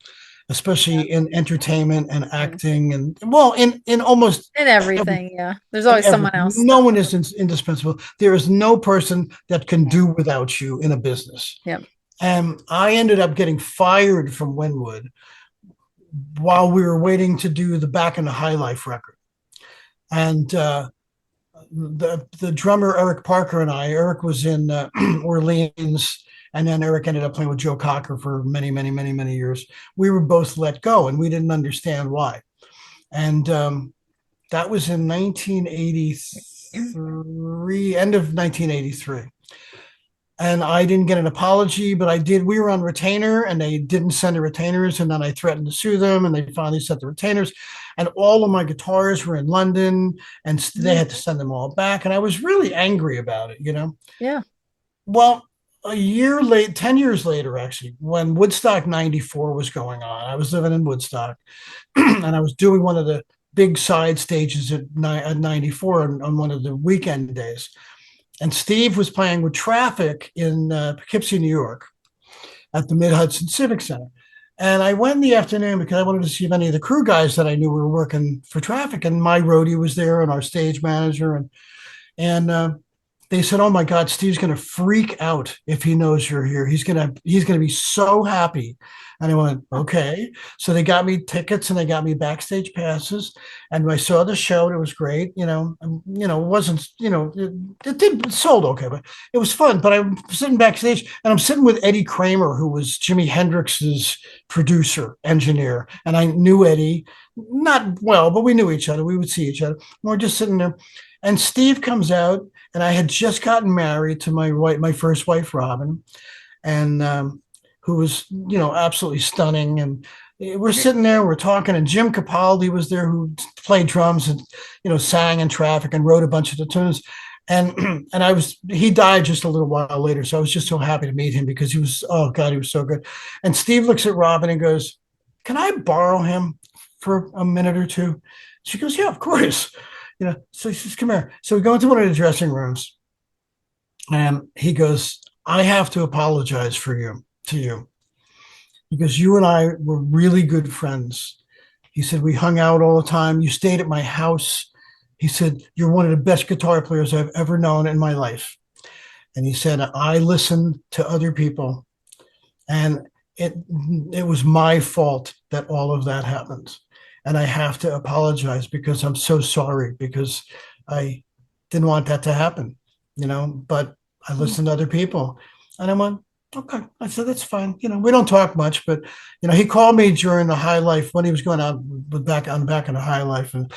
especially in entertainment and acting and in almost in everything. Yeah. There's always someone else. No one is indispensable. There is no person that can do without you in a business. Yep. And I ended up getting fired from Winwood while we were waiting to do the Back in the High Life record. And the drummer Eric Parker and I. Eric was in Orleans, and then Eric ended up playing with Joe Cocker for many, many, many, many years. We were both let go, and we didn't understand why. And that was in 1983, end of 1983. And I didn't get an apology, but I did. We were on retainer, and they didn't send the retainers, and then I threatened to sue them, and they finally sent the retainers. And all of my guitars were in London, and they had to send them all back. And I was really angry about it, you know. Yeah. Well, a year late, 10 years later, actually, when Woodstock '94 was going on, I was living in Woodstock, and I was doing one of the big side stages at '94 on one of the weekend days, and Steve was playing with Traffic in Poughkeepsie, New York, at the Mid Hudson Civic Center. And I went in the afternoon because I wanted to see if any of the crew guys that I knew were working for Traffic. And my roadie was there, and our stage manager, and they said, "Oh my God, Steve's going to freak out if he knows you're here. He's going to be so happy." And I went, "Okay." So they got me tickets, and they got me backstage passes, and I saw the show. And it was great, it wasn't, it sold okay, but it was fun. But I'm sitting backstage, and I'm sitting with Eddie Kramer, who was Jimi Hendrix's producer engineer, and I knew Eddie not well, but we knew each other. We would see each other. And we're just sitting there, and Steve comes out, and I had just gotten married to my first wife, Robin, and who was, absolutely stunning. And we're sitting there, we're talking, and Jim Capaldi was there, who played drums and, sang in Traffic and wrote a bunch of the tunes. And he died just a little while later. So I was just so happy to meet him because he was, oh God, he was so good. And Steve looks at Robin and goes, "Can I borrow him for a minute or two?" She goes, "Yeah, of course." So he says, "Come here." So we go into one of the dressing rooms, and he goes, "I have to apologize to you, because you and I were really good friends." He said, "We hung out all the time. You stayed at my house." He said, "You're one of the best guitar players I've ever known in my life." And he said, "I listened to other people, and it it was my fault that all of that happened. And I have to apologize because I'm so sorry, because I didn't want that to happen, but I listened to other people." And I went, "Okay." I said, "That's fine. We don't talk much, but he called me during the High Life when he was going out back on back in the High Life, and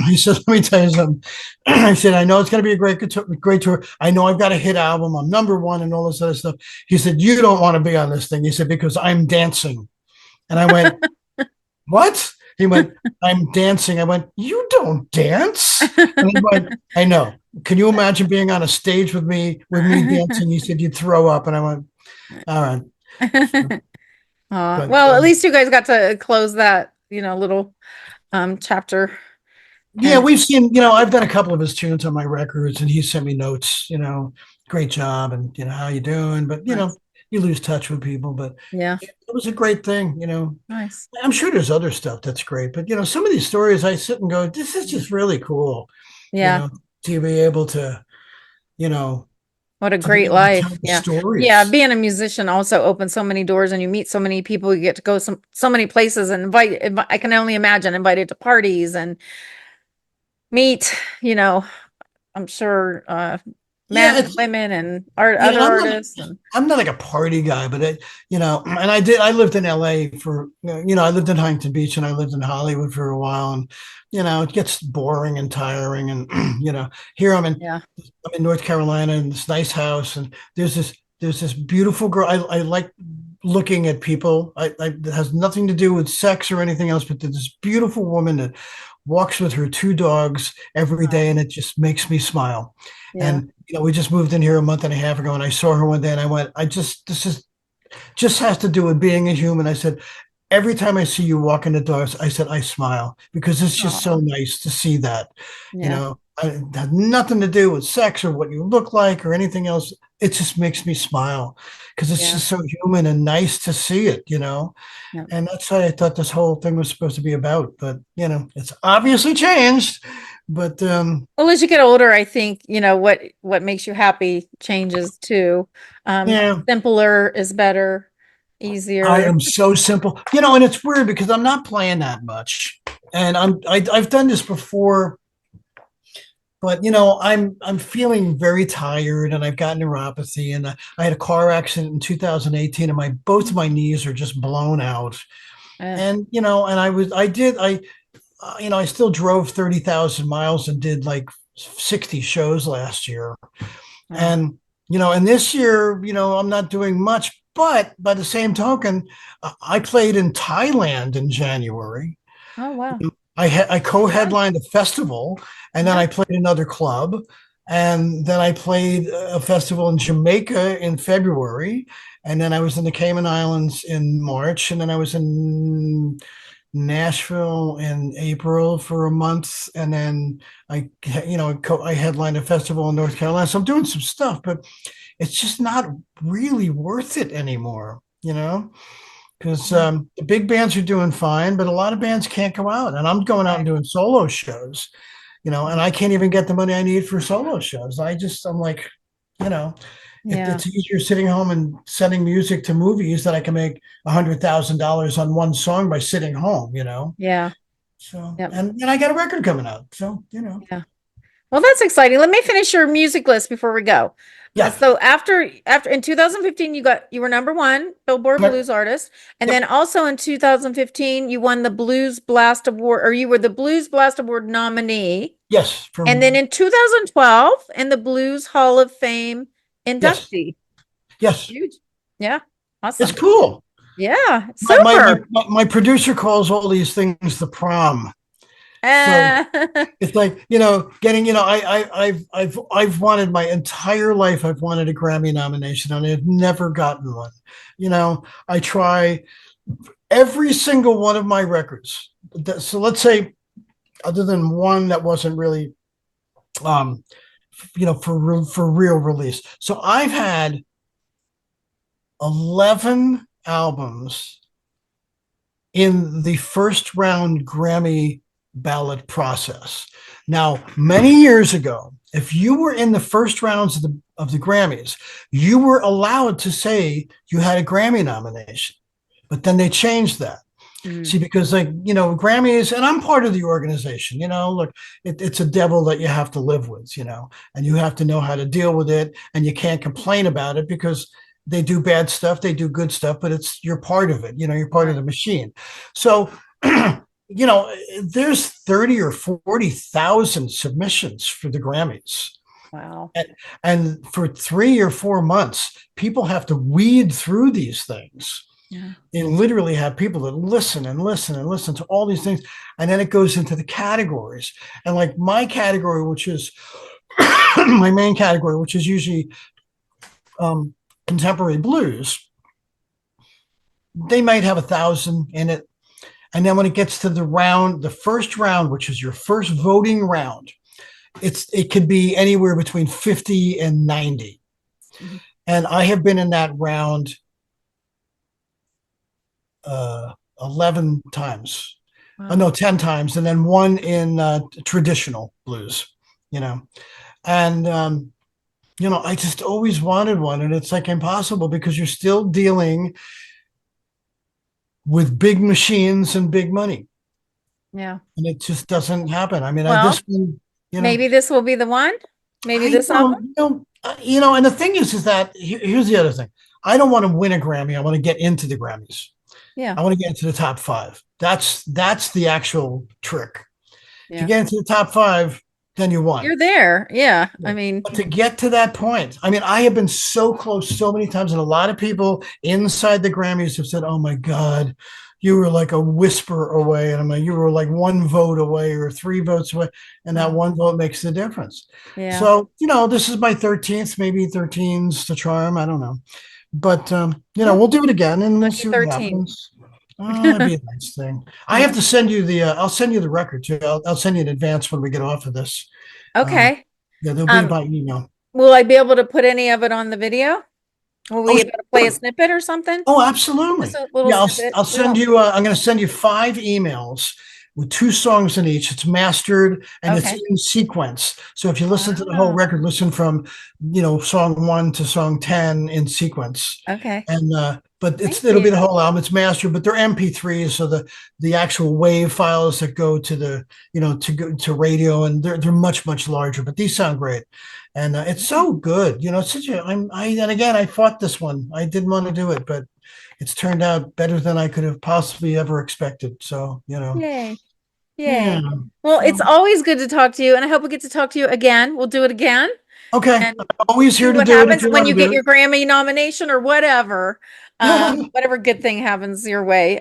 he says, "Let me tell you something." I said, "I know it's going to be a great tour. I know I've got a hit album. I'm number one and all this other stuff." He said, "You don't want to be on this thing." He said, "Because I'm dancing." And I went, "What?" He went, "I'm dancing." I went, "You don't dance." And he went, "I know. Can you imagine being on a stage with me dancing?" He said, "You'd throw up." And I went, "All right." But Well, at least you guys got to close that, little chapter. yeah, And we've seen, I've done a couple of his tunes on my records, and he sent me notes, "Great job," and, "How you doing?" But, nice. you lose touch with people, but Yeah, it was a great thing, nice. I'm sure there's other stuff that's great, but, some of these stories I sit and go, this is just really cool, you Yeah. know, to be able to, you know, What a to be great able to tell life. the Yeah. Yeah. stories. Being a musician also opens so many doors, and you meet so many people. You get to go so many places and I can only imagine, invited to parties and meet, I'm sure, Yeah, men and women and other and artists and I'm not like a party guy, but and I lived in LA for, I lived in Huntington Beach, and I lived in Hollywood for a while, and, it gets boring and tiring. And, here yeah. I'm in North Carolina in this nice house, and there's this beautiful girl. I like looking at people. It has nothing to do with sex or anything else, but there's this beautiful woman that walks with her two dogs every Oh, day, and it just makes me smile. yeah. And, we just moved in here a month and a half ago, and I saw her one day, and I went, this is just has to do with being a human. I said, "Every time I see you walking the doors," I said, "I smile, because it's just so Oh, nice to see that." yeah. It had nothing to do with sex or what you look like or anything else. It just makes me smile because it's Yeah. just so human and nice to see it, Yeah. And that's what I thought this whole thing was supposed to be about. But, it's obviously changed. But Well, as you get older, I think, what makes you happy changes too. yeah, Simpler is better, I easier. am so simple, and it's weird because I'm not playing that much. And I've done this before. but I'm feeling very tired, and I've got neuropathy, and I had a car accident in 2018, and my both of my knees are just blown out. Uh, And and I still drove 30,000 miles and did like 60 shows last year. wow. And and this year, I'm not doing much, but by the same token, I played in Thailand in January. Oh, wow. I Yeah. co-headlined a festival, and then Yeah. I played another club, and then I played a festival in Jamaica in February, and then I was in the Cayman Islands in March, and then I was in Nashville in April for a month, and then I headlined a festival in North Carolina. So I'm doing some stuff, but it's just not really worth it anymore, because Yeah. the big bands are doing fine, but a lot of bands can't go out, and I'm going out and Right. doing solo shows, and I can't even get the money I need for solo shows. I'm like, you know, Yeah. it's easier sitting home and sending music to movies that I can make $100,000 on one song by sitting home. Yeah. So, Yep. and I got a record coming out. So, Yeah. Well, that's exciting. Let me finish your music list before we go. yeah, So after in 2015 you were number one Billboard yep, Blues Artist, and then yep, also in 2015 you won the Blues Blast Award, or you were the Blues Blast Award nominee, yes, and then in 2012 in the Blues Hall of Fame yes, inductee. yes. Huge. Yeah. It's Awesome. cool. Yeah. My, my, my, Super. my producer calls all these things the prom. So Uh, it's like, getting, I've wanted my entire life, I've wanted a Grammy nomination, and I've never gotten one. I try every single one of my records. So let's say, other than one that wasn't really, um, for real release. So I've had 11 albums in the first round Grammy ballot process. Now, many years ago, if you were in the first rounds of the Grammys, you were allowed to say you had a Grammy nomination. But then they changed that. mm, See, because Grammys, and I'm part of the organization, look, it's a devil that you have to live with, and you have to know how to deal with it, and you can't complain about it because they do bad stuff, they do good stuff, but you're part of it, you're part of right. the machine. So, there's 30 or 40,000 submissions for the Grammys. Wow. And for 3 or 4 months, people have to weed through these things Yeah. and literally have people that listen and listen and listen to all these things. And then it goes into the categories. And like my category, which is my main category, which is usually contemporary blues, they might have 1,000 in it. And then when it gets to the first round, which is your first voting round, it could be anywhere between 50 and 90. Mhm. And I have been in that round 11 times. Wow. No, 10 times, and then one in traditional blues, you know. And, I just always wanted one. And it's like impossible because you're still dealing with big machines and big money. Yeah. And it just doesn't happen. I mean, this Well, one, maybe this will be the one. Maybe I this album. don't, and the thing is that here's the other thing. I don't want to win a Grammy. I want to get into the Grammys. Yeah. I want to get into the top five. That's the actual trick. If you Yeah. get into the top five, then you won. You're there. Yeah. I mean, But to get to that point, I mean, I have been so close so many times, and a lot of people inside the Grammys have said, "Oh my God, you were like a whisper away," and I'm like, "You were like one vote away or three votes away," and that wow. one vote makes the difference. Yeah. So, this is my 13th, maybe 13's the charm. I don't know, but Yeah. we'll do it again and we'll Lucky see what 13. happens. Oh, that'd be a nice thing. I have Yeah. to send you I'll send you the record too. I'll send you in advance when we get off of this. Um, Okay. yeah, they'll be Um, by email. will I be able to put any of it on the video? Will we Oh, be able to play a sure. snippet or something? Oh, Just absolutely. a little Yeah, snippet. I'll We send won't. you. I'm going to send you 5 emails with 2 songs in each. It's mastered and it's Okay. in sequence. So if you listen to the whole Wow. record, listen from, song 1 to song 10 in sequence. Okay. And but Thank it'll be you. the whole album. It's mastered, but they're MP3s, so the actual wave files that go to the to go to radio, and they're much larger. But these sound great, and it's so good. It's such a and again I fought this one. I didn't want to do it, but it's turned out better than I could have possibly ever expected. So Yay. yeah. Yay. Well, it's So always good to talk to you, and I hope we get to talk to you again. We'll do it again okay, and I'm always see here to what do it if happens you when want you to get do your Grammy nomination or whatever. it. Whatever good thing happens your way,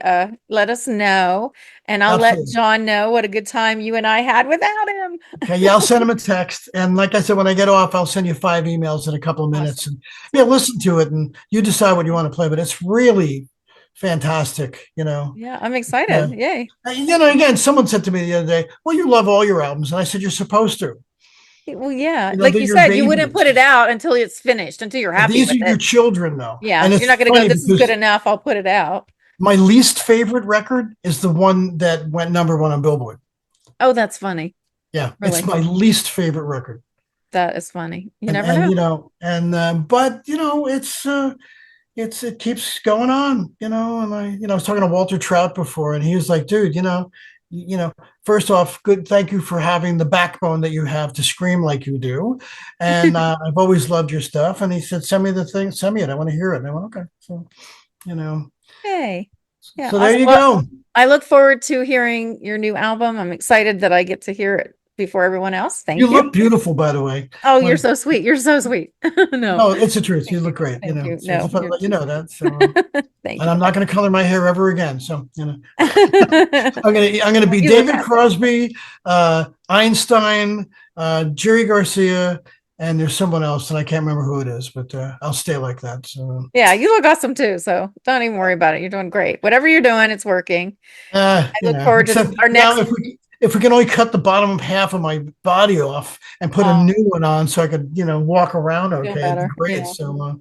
let us know. And I'll let Absolutely. John know what a good time you and I had without him. Okay, yeah, I'll send him a text. And like I said, when I get off, I'll send you 5 emails in a couple of minutes. Awesome. And yeah, listen to it and you decide what you want to play. But it's really fantastic. Yeah, I'm excited. Yay. Again, someone said to me the other day, well, you love all your albums. And I said, you're supposed to. Well, yeah, like They're you your said, you wouldn't put it babies. out until it's finished, until you're happy These are with your it. children, though. Yeah, And you're it's not going to go, funny this is good because enough. I'll put it out. my least favorite record is the one that went number 1 on Billboard. Oh, that's funny. Yeah, it's Really. my least favorite record. That is funny. You And never know. but it keeps going on, and I was talking to Walter Trout before, and he was like, dude, first off, good, thank you for having the backbone that you have to scream like you do. And I've always loved your stuff. And he said, send me the thing, send me it. I want to hear it. And I went, okay. So, you know, Hey. Yeah, so there awesome. you Well, go. I look forward to hearing your new album. I'm excited that I get to hear it before everyone else. You Thank you. look beautiful, by the way. Oh, you're Like, so sweet. You're so sweet. No, no, it's the truth. You thank you. look great, Thank you. so No, just want to you're let you too. know that. So, Thank and you. I'm not going to color my hair ever again. So, I'm gonna be You look David handsome. Crosby, Einstein, Jerry Garcia, and there's someone else, and I can't remember who it is, but I'll stay like that. So, Yeah, you look awesome too. So don't even worry about it. You're doing great. Whatever you're doing, it's working. I look forward to except our now next. if we can only cut the bottom of half of my body off and put a Oh, new one on, so I could walk around feel okay, it'd be better. great. Yeah. So,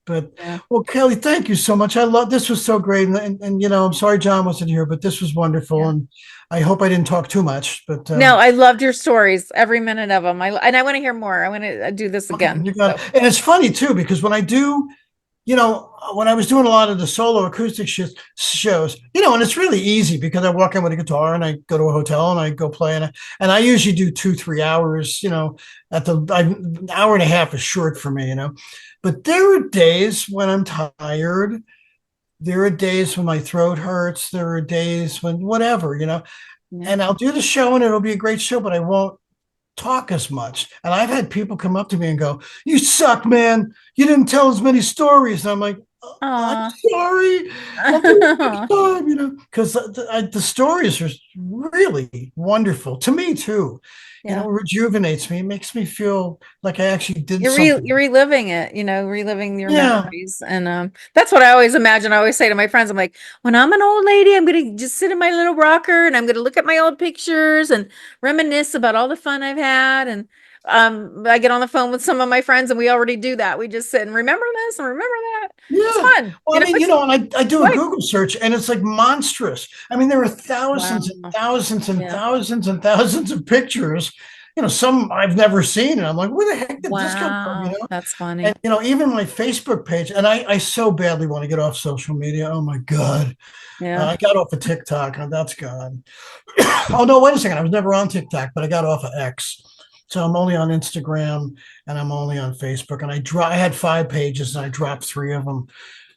but Yeah. well, Kelly, thank you so much. I love this was so great, and I'm sorry John wasn't here, but this was wonderful, Yeah. and I hope I didn't talk too much, but. No, I loved your stories, every minute of them. And I want to hear more. I want to do this Okay, again. you got So, it. And it's funny too, because when I was doing a lot of the solo acoustic shows, and it's really easy because I walk in with a guitar and I go to a hotel and I go play, and I usually do 2-3 hours, an hour and a half is short for me. But there are days when I'm tired. There are days when my throat hurts. There are days when whatever. yeah. And I'll do the show and it'll be a great show, but I won't talk as much. And I've had people come up to me and go, "You suck, man. You didn't tell as many stories." And I'm like, "I'm Aw. sorry. I'll do it next time," because the stories are really wonderful to me too. Yeah. It rejuvenates me. It makes me feel like I actually did something. You're reliving it, reliving your Yeah. memories. And that's what I always imagine. I always say to my friends, I'm like, when I'm an old lady, I'm gonna just sit in my little rocker and I'm gonna look at my old pictures and reminisce about all the fun I've had. And I get on the phone with some of my friends and we already do that. We just sit and remember this and remember that. It's Yeah. fun. Well, I mean, It's and I do a life. Google search and it's like monstrous. I mean, there are thousands and Wow. thousands and Yeah. thousands and thousands of pictures, some I've never seen. And I'm like, where the heck did this come from? Wow. That's And, funny. even my Facebook page, and I so badly want to get off social media. Oh my God. Yeah. I got off of TikTok and that's gone. Oh, no, wait a second. I was never on TikTok, but I got off of X. So I'm only on Instagram and I'm only on Facebook. And I had 5 pages and I dropped 3 of them.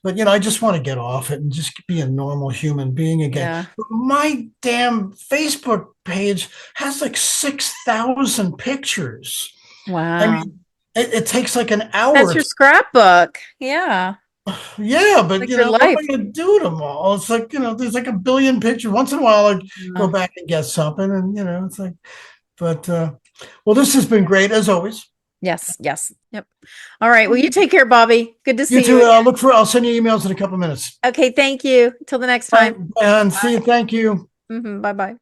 But I just want to get off it and just be a normal human being again. Yeah. But my damn Facebook page has like 6,000 pictures. I Wow. mean, it takes like an hour. That's your scrapbook. Yeah. Yeah, but Like your what am life. I going to do with them all? It's like, there's like a billion pictures. Once in a while, I go Yeah. back and get something, and it's like, but well, this has been great as always. Yes, yes. Yep. All right. Well, you take care, Bobby. Good to You see you too. again. I'll send you emails in a couple of minutes. Okay, thank you. Till the next time. And see you. Thank you. Bye-bye.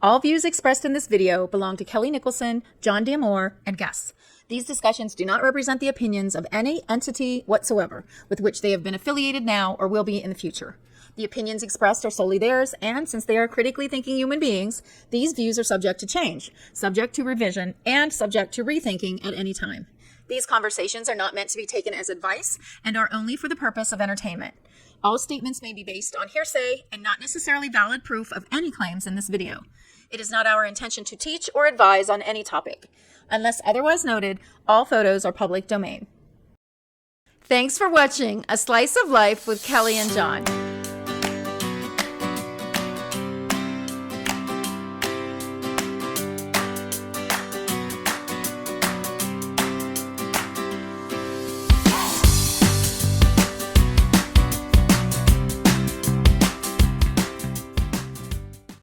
All views expressed in this video belong to Kellie Nicholson, John D'Amore, and guests. These discussions do not represent the opinions of any entity whatsoever with which they have been affiliated now or will be in the future. The opinions expressed are solely theirs, and since they are critically thinking human beings, these views are subject to change, subject to revision, and subject to rethinking at any time. These conversations are not meant to be taken as advice and are only for the purpose of entertainment. All statements may be based on hearsay and not necessarily valid proof of any claims in this video. It is not our intention to teach or advise on any topic. Unless otherwise noted, all photos are public domain. Thanks for watching A Slice of Life with Kellie and John.